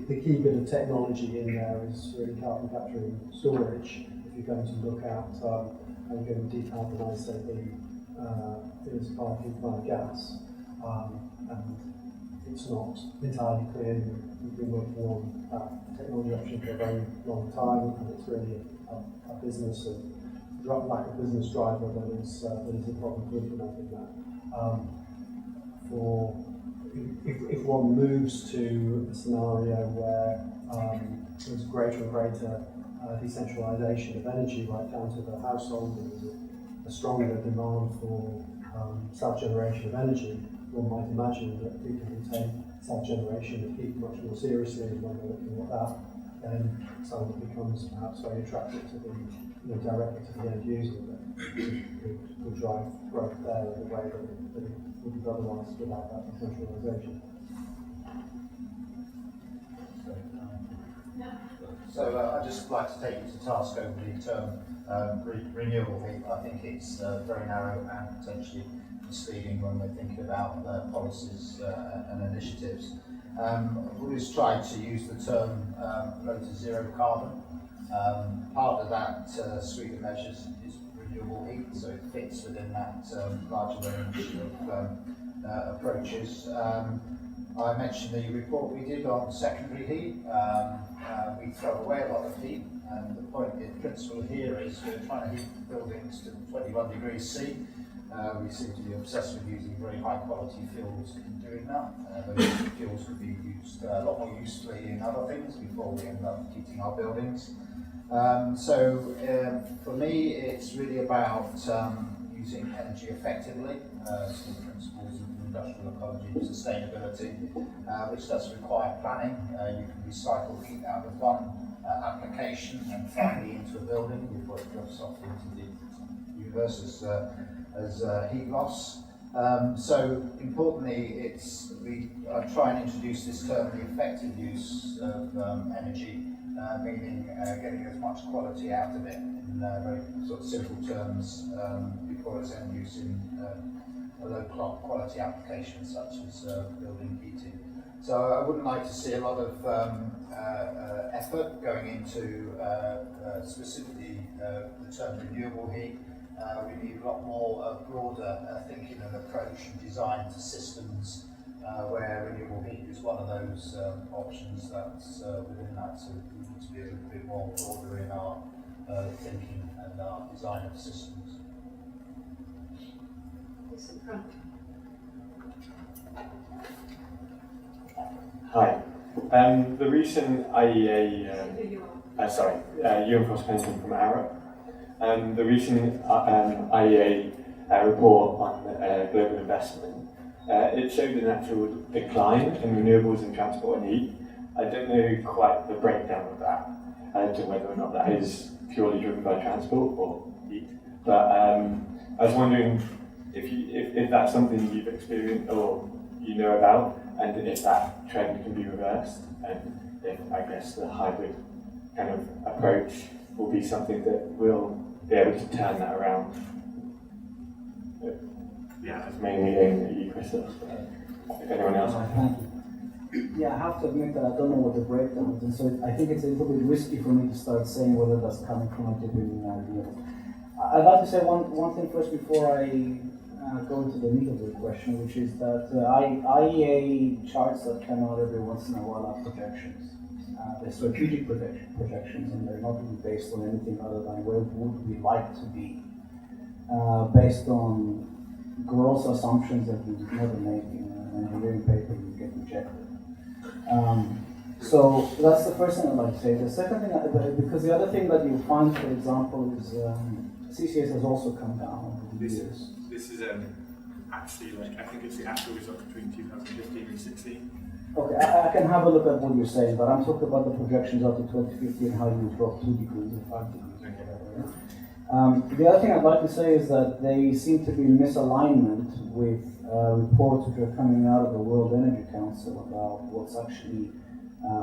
the key bit of technology in there is really carbon capture and storage. If you're going to look at how you're going to decarbonise, say, the supply of heat via gas, and it's not entirely clear. We've been working on that technology option for a very long time, and it's really a business and lack of business driver that is a problem for implementing that. If one moves to a scenario where there's greater and greater decentralisation of energy right down to the household, and there's a stronger demand for self-generation of energy, one might imagine that people will take self-generation of heat much more seriously, and when they're looking at that, then solar becomes perhaps very attractive to the directly to the end user, that will drive growth there in a way that it wouldn't otherwise without that decentralisation. So I'd just like to take you to task over the term renewable heat. I think it's very narrow and potentially misleading when we're thinking about policies and initiatives. I've always tried to use the term low to zero carbon. Part of that suite of measures is renewable heat, so it fits within that larger range of approaches. I mentioned the report we did on secondary heat. We throw away a lot of heat, and the point, the principle here is we're trying to heat buildings to 21 degrees C. We seem to be obsessed with using very high quality fuels in doing that. Those fuels could be used a lot more usefully in other things before we end up heating our buildings. For me, it's really about using energy effectively, some principles of industrial ecology and sustainability, which does require planning. You can recycle heat out of one application and finally into a building before it drops off into the universe as heat loss. So importantly, I try and introduce this term, the effective use of energy, meaning getting as much quality out of it in very sort of simple terms before its end use in a low quality application such as building heating. So I wouldn't like to see a lot of effort going into specifically the term renewable heat. We need a lot more broader thinking and approach and design to systems where renewable heat is one of those options that's within that. So we need to be a little bit more broader in our thinking and our design of systems. Hi. The recent IEA, UN Cross-Pension from Arab. The recent IEA report on global investment, it showed an actual decline in renewables in transport and heat. I don't know quite the breakdown of that, to whether or not that is purely driven by transport or heat. But I was wondering if that's something you've experienced or you know about, and if that trend can be reversed, and if, I guess, the hybrid kind of approach will be something that will be able to turn that around. Yeah, it's mainly aimed at you, Christos, but if anyone else. Thank you. Yeah, I have to admit that I don't know what the breakdown is, and so I think it's a little bit risky for me to start saying whether that's coming from a different idea. I'd like to say one thing first before I go into the meat of the question, which is that IEA charts that come out every once in a while are projections. They're strategic projections, and they're not really based on anything other than where would we like to be, based on gross assumptions that we never make in an engineering paper you get rejected. So that's the first thing I'd like to say. The second thing, because the other thing that you find, for example, is CCS has also come down over the years. This is actually, I think it's the actual result between 2015 and 16. Okay, I can have a look at what you're saying, but I'm talking about the projections up to 2050 and how you drop 2 degrees or 5 degrees or whatever. The other thing I'd like to say is that they seem to be in misalignment with reports which are coming out of the World Energy Council about what's actually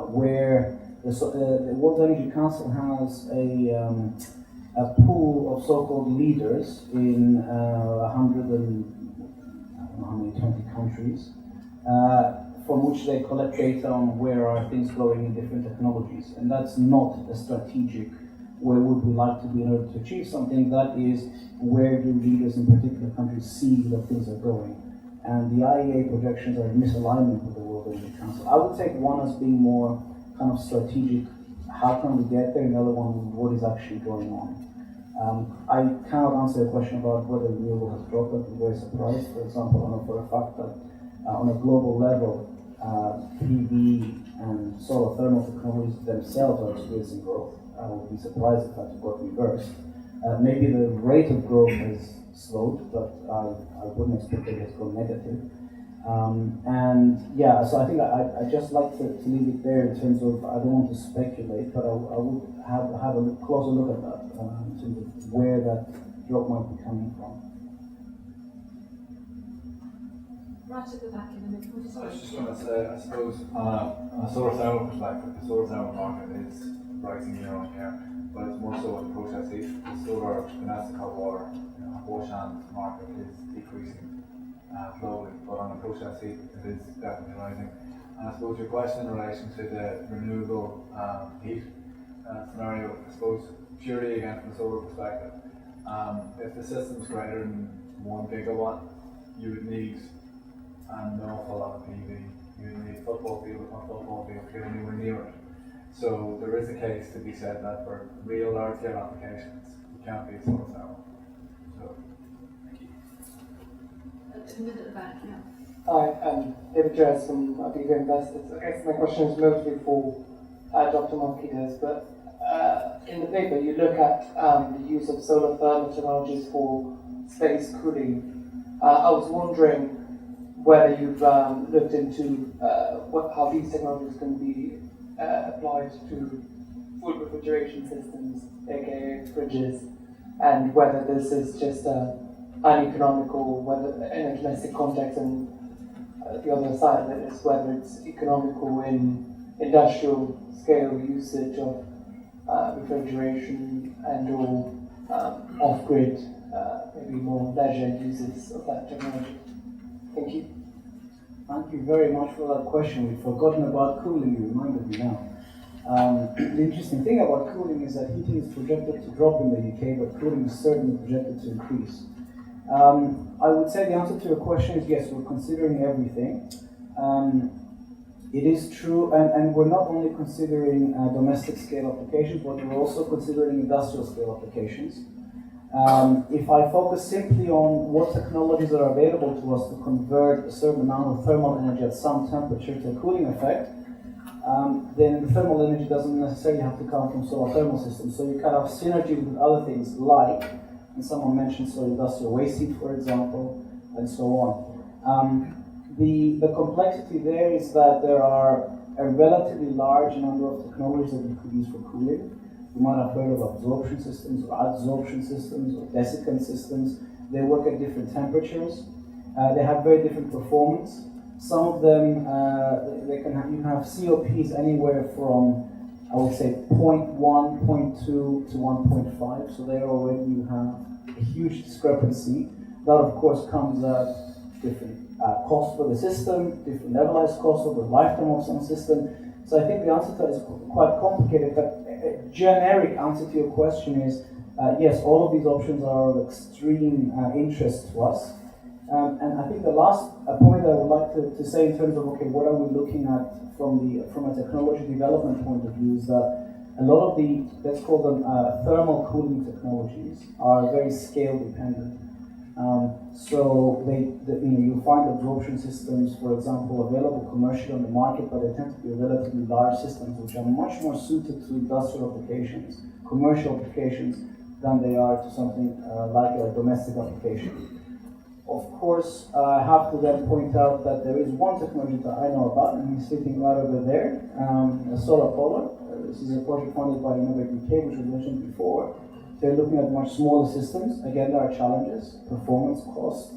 where the World Energy Council has a pool of so-called leaders in 120 countries, from which they collect data on where are things going in different technologies. And that's not a strategic, where would we like to be in order to achieve something. That is, where do leaders in particular countries see that things are going. And the IEA projections are in misalignment with the World Energy Council. I would take one as being more kind of strategic, how can we get there, and the other one, what is actually going on. I cannot answer a question about whether renewable has dropped. I'd be very surprised. For example, I know for a fact that on a global level, PV and solar thermal technologies themselves are experiencing growth. I would be surprised if that got reversed. Maybe the rate of growth has slowed, but I wouldn't expect it has gone negative. And yeah, so I think I just like to leave it there in terms of, I don't want to speculate, but I would have a closer look at that in terms of where that drop might be coming from. Right at the back in the middle. I was just going to say, I suppose, on a solar thermal perspective, the solar thermal market is rising year on year, but it's more so in process heat. The solar domestic hot water, ocean market is decreasing globally, but on the process heat, it is definitely rising. And I suppose your question in relation to the renewable heat scenario, I suppose, purely again from a solar perspective, if the system's greater than 1 gigawatt, you would need an awful lot of PV. You would need football field upon football field to get anywhere near it. So there is a case to be said that for real large scale applications, you can't be a solar thermal. So, thank you. In the middle at the back, yeah. Hi, I'm David Jones from Aviva Investors. I guess my question is mostly for Dr. Markides, but in the paper you look at the use of solar thermal technologies for space cooling. I was wondering whether you've looked into how these technologies can be applied to food refrigeration systems, aka fridges, and whether this is just uneconomical, whether in a domestic context, and the other side of it is whether it's economical in industrial scale usage of refrigeration and or off-grid, maybe more leisure uses of that technology. Thank you. Thank you very much for that question. We've forgotten about cooling, you reminded me now. The interesting thing about cooling is that heating is projected to drop in the UK, but cooling is certainly projected to increase. I would say the answer to your question is yes, we're considering everything. It is true, and we're not only considering domestic scale applications, but we're also considering industrial scale applications. If I focus simply on what technologies are available to us to convert a certain amount of thermal energy at some temperature to a cooling effect, then the thermal energy doesn't necessarily have to come from solar thermal systems. So you can have synergy with other things like, and someone mentioned solar industrial waste heat, for example, and so on. The complexity there is that there are a relatively large number of technologies that we could use for cooling. You might have heard of absorption systems or adsorption systems or desiccant systems. They work at different temperatures. They have very different performance. Some of them, you can have COPs anywhere from, I would say, 0.1, 0.2 to 1.5. So there already you have a huge discrepancy. That, of course, comes at different cost for the system, different levelized cost over the lifetime of some system. So I think the answer to that is quite complicated, but a generic answer to your question is yes, all of these options are of extreme interest to us. And I think the last point that I would like to say in terms of, okay, what are we looking at from a technology development point of view is that a lot of the, let's call them thermal cooling technologies are very scale dependent. So you'll find absorption systems, for example, available commercially on the market, but they tend to be relatively large systems, which are much more suited to industrial applications, commercial applications, than they are to something like a domestic application. Of course, I have to then point out that there is one technology that I know about, and he's sitting right over there, solar polar. This is a project funded by Innovate UK, which was mentioned before. They're looking at much smaller systems. Again, there are challenges, performance, cost,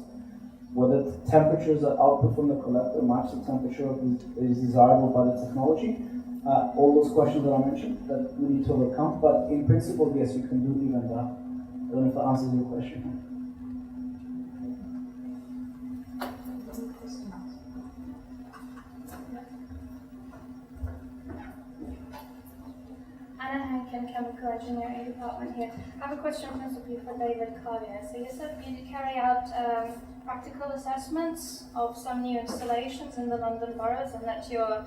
whether the temperatures that output from the collector match the temperature that is desirable by the technology. All those questions that I mentioned that we need to overcome, but in principle, yes, you can do even that. I don't know if that answers your question. Chemical Engineering Department here. I have a question principally for David Carlyon. So you said you carry out practical assessments of some new installations in the London boroughs, and that you're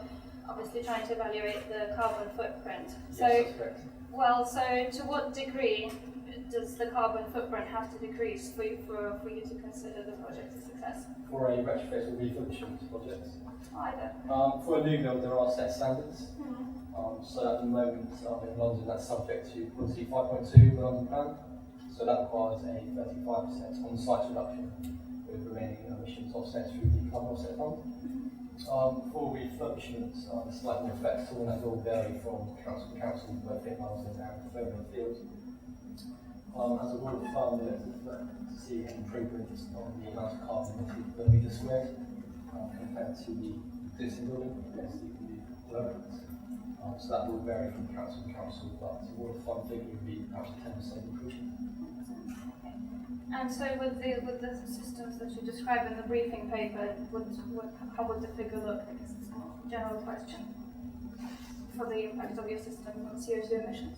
obviously trying to evaluate the carbon footprint. So, yes, that's correct. Well, so to what degree does the carbon footprint have to decrease for you to consider the project a success? For a retrofit or refurbishment project? Either. For a new build, there are set standards. Mm-hmm. So at the moment in London, that's subject to policy 5.2 London plan. So that requires a 35% on-site reduction, with remaining emissions offset through the carbon offset fund. For refurbishments, slight more flexible, and that will vary from council to council, both in London and further afield. As a rule of thumb, to see improvements on the amount of carbon emitted per metre squared. compared to the existing building, density can be development. So that will vary from council to council, but the water fund figure would be perhaps 10% improvement. And so with the systems that you describe in the briefing paper, how would the figure look? I guess it's a more general question for the impact of your system on CO2 emissions.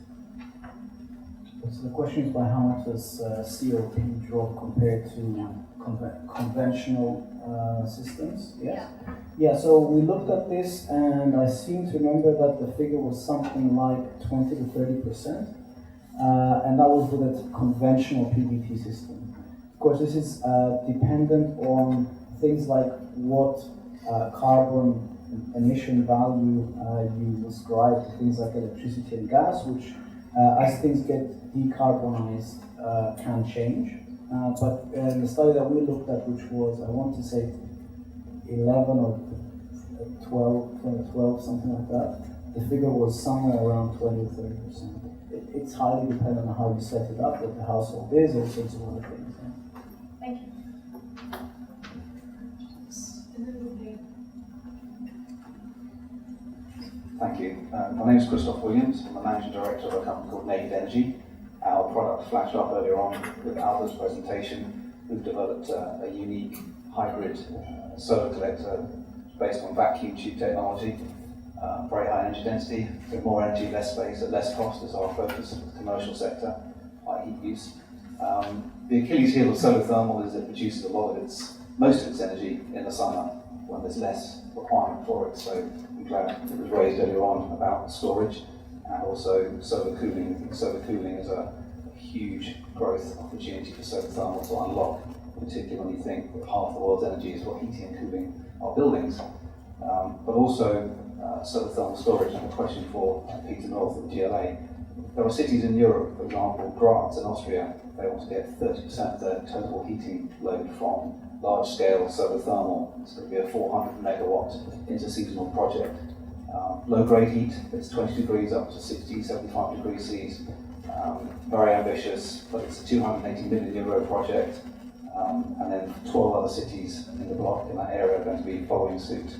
So the question is by how much does CO2 drop compared to conventional systems? Yes? Yeah, so we looked at this and I seem to remember that the figure was something like 20 to 30%. And that was with a conventional PVT system. Of course, this is dependent on things like what carbon emission value you ascribe to things like electricity and gas, which as things get decarbonized can change. But in the study that we looked at, which was, I want to say 11 or 12, something like that, the figure was somewhere around 20 or 30%. It's highly dependent on how you set it up, what the household is, all sorts of other things. Thank you. Thank you. My name is Christos Williams. I'm the Managing Director of a company called Naked Energy. Our product flashed up earlier on with Alba's presentation. We've developed a unique hybrid solar collector based on vacuum tube technology. Very high energy density, so more energy, less space at less cost is our focus in the commercial sector, high heat use. The Achilles heel of solar thermal is it produces a lot of most of its energy in the summer when there's less requirement for it. So I'm glad it was raised earlier on about storage and also solar cooling. I think solar cooling is a huge growth opportunity for solar thermal to unlock, particularly when you think that half the world's energy is for heating and cooling our buildings. But also solar thermal storage, and a question for Peter North at the GLA. There are cities in Europe, for example, Graz in Austria, they want to get 30% of their total heating load from large-scale solar thermal. It's going to be a 400 megawatt interseasonal project. Low-grade heat, it's 20 degrees up to 60, 75 degrees C's. Very ambitious, but it's a 280 million euro project. And then 12 other cities in the block in that area are going to be following suit.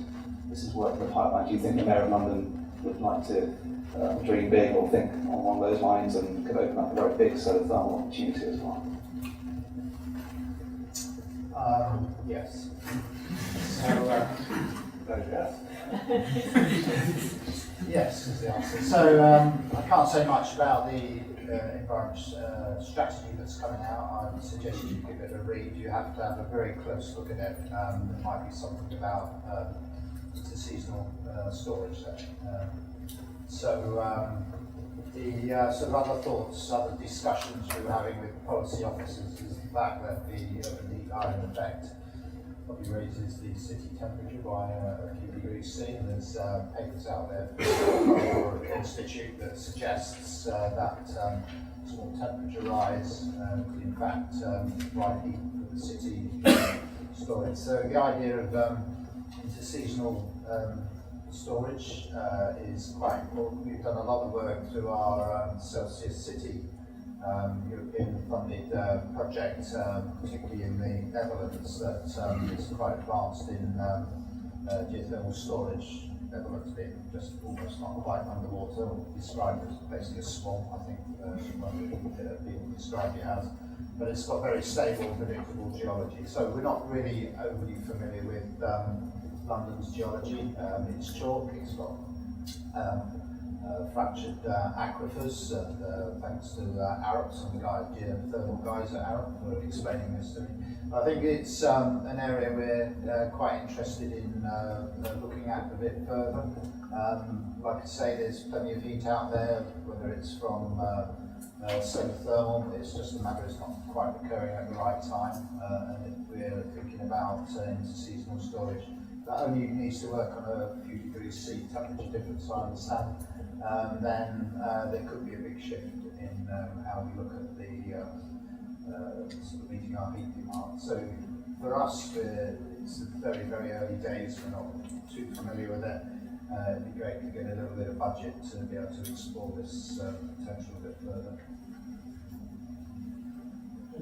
This is work in the pipeline. Do you think the Mayor of London would like to dream big or think along those lines and could open up a very big solar thermal opportunity as well? Yes. So, yes is the answer. So I can't say much about the environment strategy that's coming out. I would suggest you give it a read. You have to have a very close look at it. There might be something about interseasonal storage there. The sort of other thoughts, other discussions we were having with policy officers is the fact that the heat island effect probably raises the city temperature by a few degrees C. And there's papers out there from the Institute that suggests that small temperature rise could in fact provide heat for the city storage. So the idea of interseasonal storage is quite important. We've done a lot of work through our Celsius City European funded project, particularly in the Netherlands, that is quite advanced in geothermal storage. Netherlands being just almost not quite underwater, described as basically a swamp, I think people describe it as. But it's got very stable, predictable geology. So we're not really overly familiar with London's geology. It's chalk, it's got fractured aquifers, and thanks to Arup, some of the geothermal guys at Arup for explaining this to me. I think it's an area we're quite interested in looking at a bit further. Like I say, there's plenty of heat out there, whether it's from solar thermal, it's just a matter it's not quite occurring at the right time. And if we're thinking about interseasonal storage, that only needs to work on a few degrees C temperature difference, I understand. Then there could be a big shift in how we look at the sort of meeting our heat demand. So for us, it's very, very early days. We're not too familiar with it. It'd be great to get a little bit of budget to be able to explore this potential a bit further.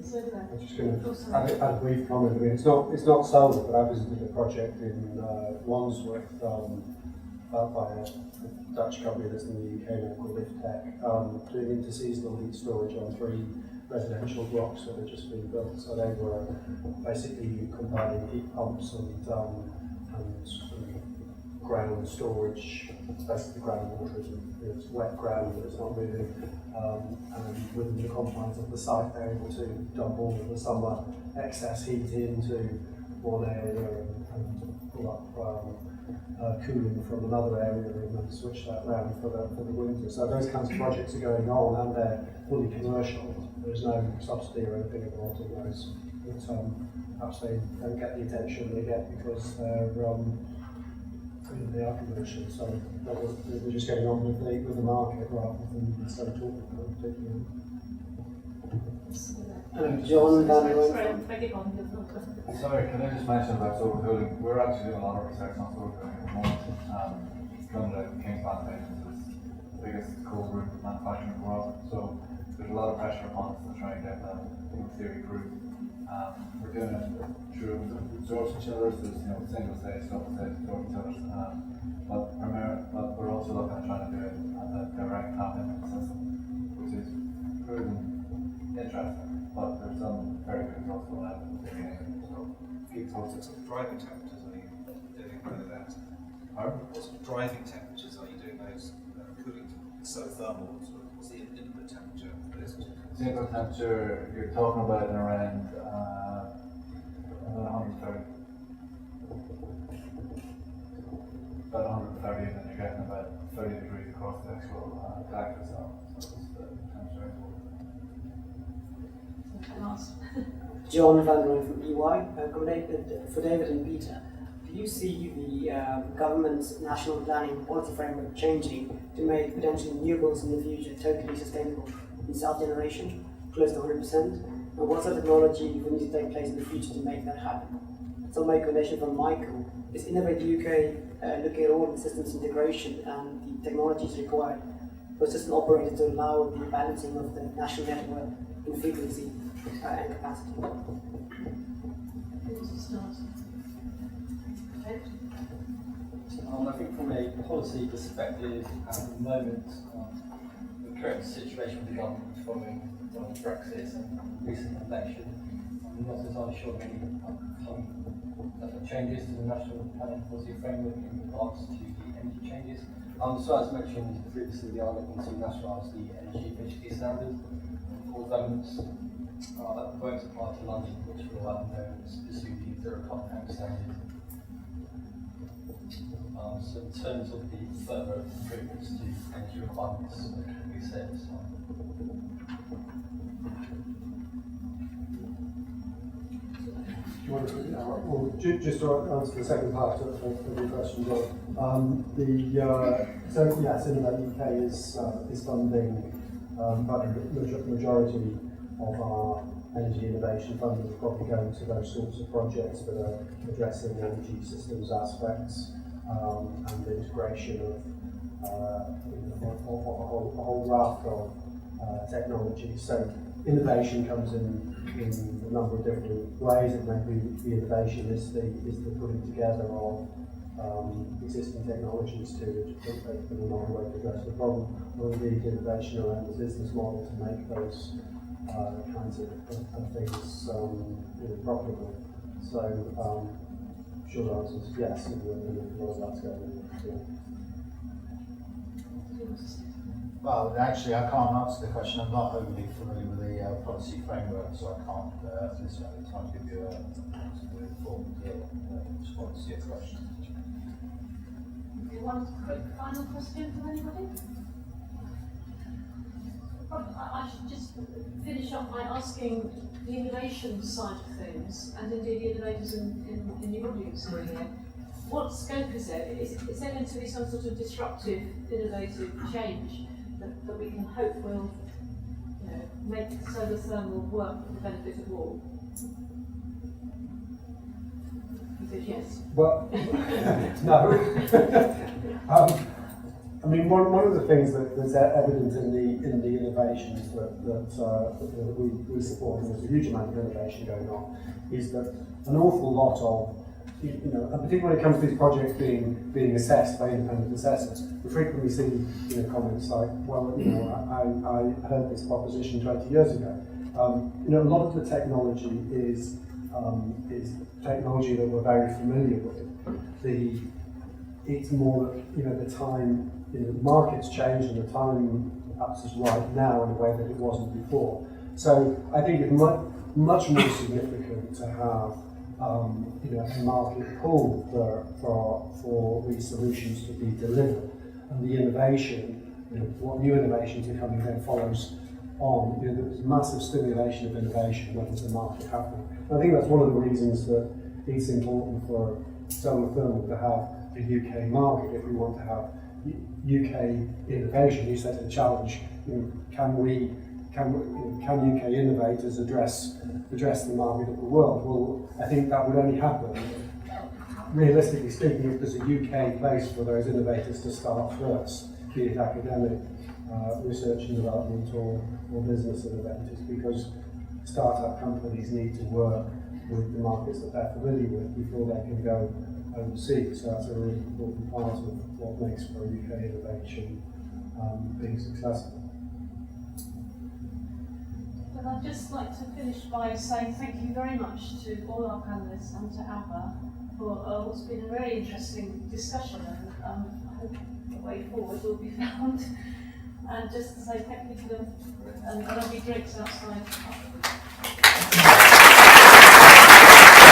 Please, over there. I'm just going Oh, to sorry. add a brief comment. I mean, it's not solar, but I visited a project in Wandsworth by a Dutch company that's in the UK now called Liftech, doing interseasonal heat storage on 3 residential blocks that had just been built. So they were basically combining heat pumps and ground storage. It's basically groundwater, it's wet ground, but it's not moving. And within the confines of the site, they're able to dump all of the summer excess heat into one area and pull up cooling from another area and then switch that around for the winter. So those kinds of projects are going on and they're fully commercial. There's no subsidy or anything involved in those. But perhaps they don't get the attention they get because they are commercial. So they're just getting on with the market rather than so talking about it particularly. John Van Sorry, can I just mention about solar cooling? We're actually doing a lot of research on solar cooling at the moment. It's coming out of Kingspan is the biggest cold room manufacturer in the world. So there's a lot of pressure upon us to try and get that in theory proof. We're doing it through absorption chillers, there's single stage, double stage absorption chillers. But we're also looking at trying to do it at a direct tap input system, which is proven interesting. But there's some very good results going out in the beginning. So keep posted. What sort of driving temperatures are you doing with that? Pardon? What sort of driving temperatures are you doing those cooling? So thermal, what's the input temperature for this? The input temperature you're talking about in around 130. About 130, and then you're getting about 30 degrees across the actual deck itself. So it's the temperature. John Van Rooyen from EY. For David and Peter, do you see the government's national planning policy framework changing to make potentially renewables in the future totally sustainable in self-generation, close to 100%? And what's the technology would need to take place in the future to make that happen? So my recommendation from Michael is Innovate UK looking at all the systems integration and the technologies required for a system operator to allow the balancing of the national network in frequency and capacity. I think from a policy perspective, at the moment, the current situation with the government following Brexit and recent election, I'm not entirely sure of any changes to the national planning policy framework in regards to the energy changes. So as mentioned previously, we are looking to nationalise the energy efficiency standard for developments that won't apply to London, which will allow them to pursue the zero carbon home standard. So in terms of the further improvements to energy requirements that can be set aside. Do you want to, just to answer the second part of the question, John. So yes, Innovate UK is funding, but the majority of our energy innovation funding is probably going to those sorts of projects that are addressing energy systems aspects and the integration of a whole raft of technologies. So innovation comes in a number of different ways. It may be the innovation is the putting together of existing technologies to in another way to address the problem, or indeed innovation around the business model to make those kinds of things profitable. So short answer is yes, and a lot of that's going on. Well, actually, I can't answer the question. I'm not overly familiar with the policy framework, so I can't at this moment in time give you an informed response to your question. One quick final question from anybody? I should just finish up by asking the innovation side of things, and indeed the innovators in your audience here. What scope is there? Is there going to be some sort of disruptive, innovative change that we can hope will make solar thermal work for the benefit of all? He says yes. Well, no. I mean, one of the things that's evident in the innovations that we support, and there's a huge amount of innovation going on, is that an awful lot of, and particularly when it comes to these projects being assessed by independent assessors, we frequently see comments like, well, I heard this proposition 20 years ago. A lot of the technology is technology that we're very familiar with. It's more that the time, the market's changed and the time perhaps is right now in a way that it wasn't before. So I think it's much more significant to have a market pull for these solutions to be delivered, and the innovation, what new innovations are coming then follows on. There's massive stimulation of innovation when there's a market happening. And I think that's one of the reasons that it's important for solar thermal to have a UK market. If we want to have UK innovation, you set a challenge. Can UK innovators address the market of the world? Well, I think that would only happen, realistically speaking, if there's a UK place for those innovators to start first, be it academic, research and development, or business innovators, because startup companies need to work with the markets that they're familiar with before they can go overseas. So that's a really important part of what makes for UK innovation being successful. Well, I'd just like to finish by saying thank you very much to all our panellists and to Alba for what's been a very interesting discussion, and I hope the way forward will be found. And just to say thank you to them, and there'll be drinks outside.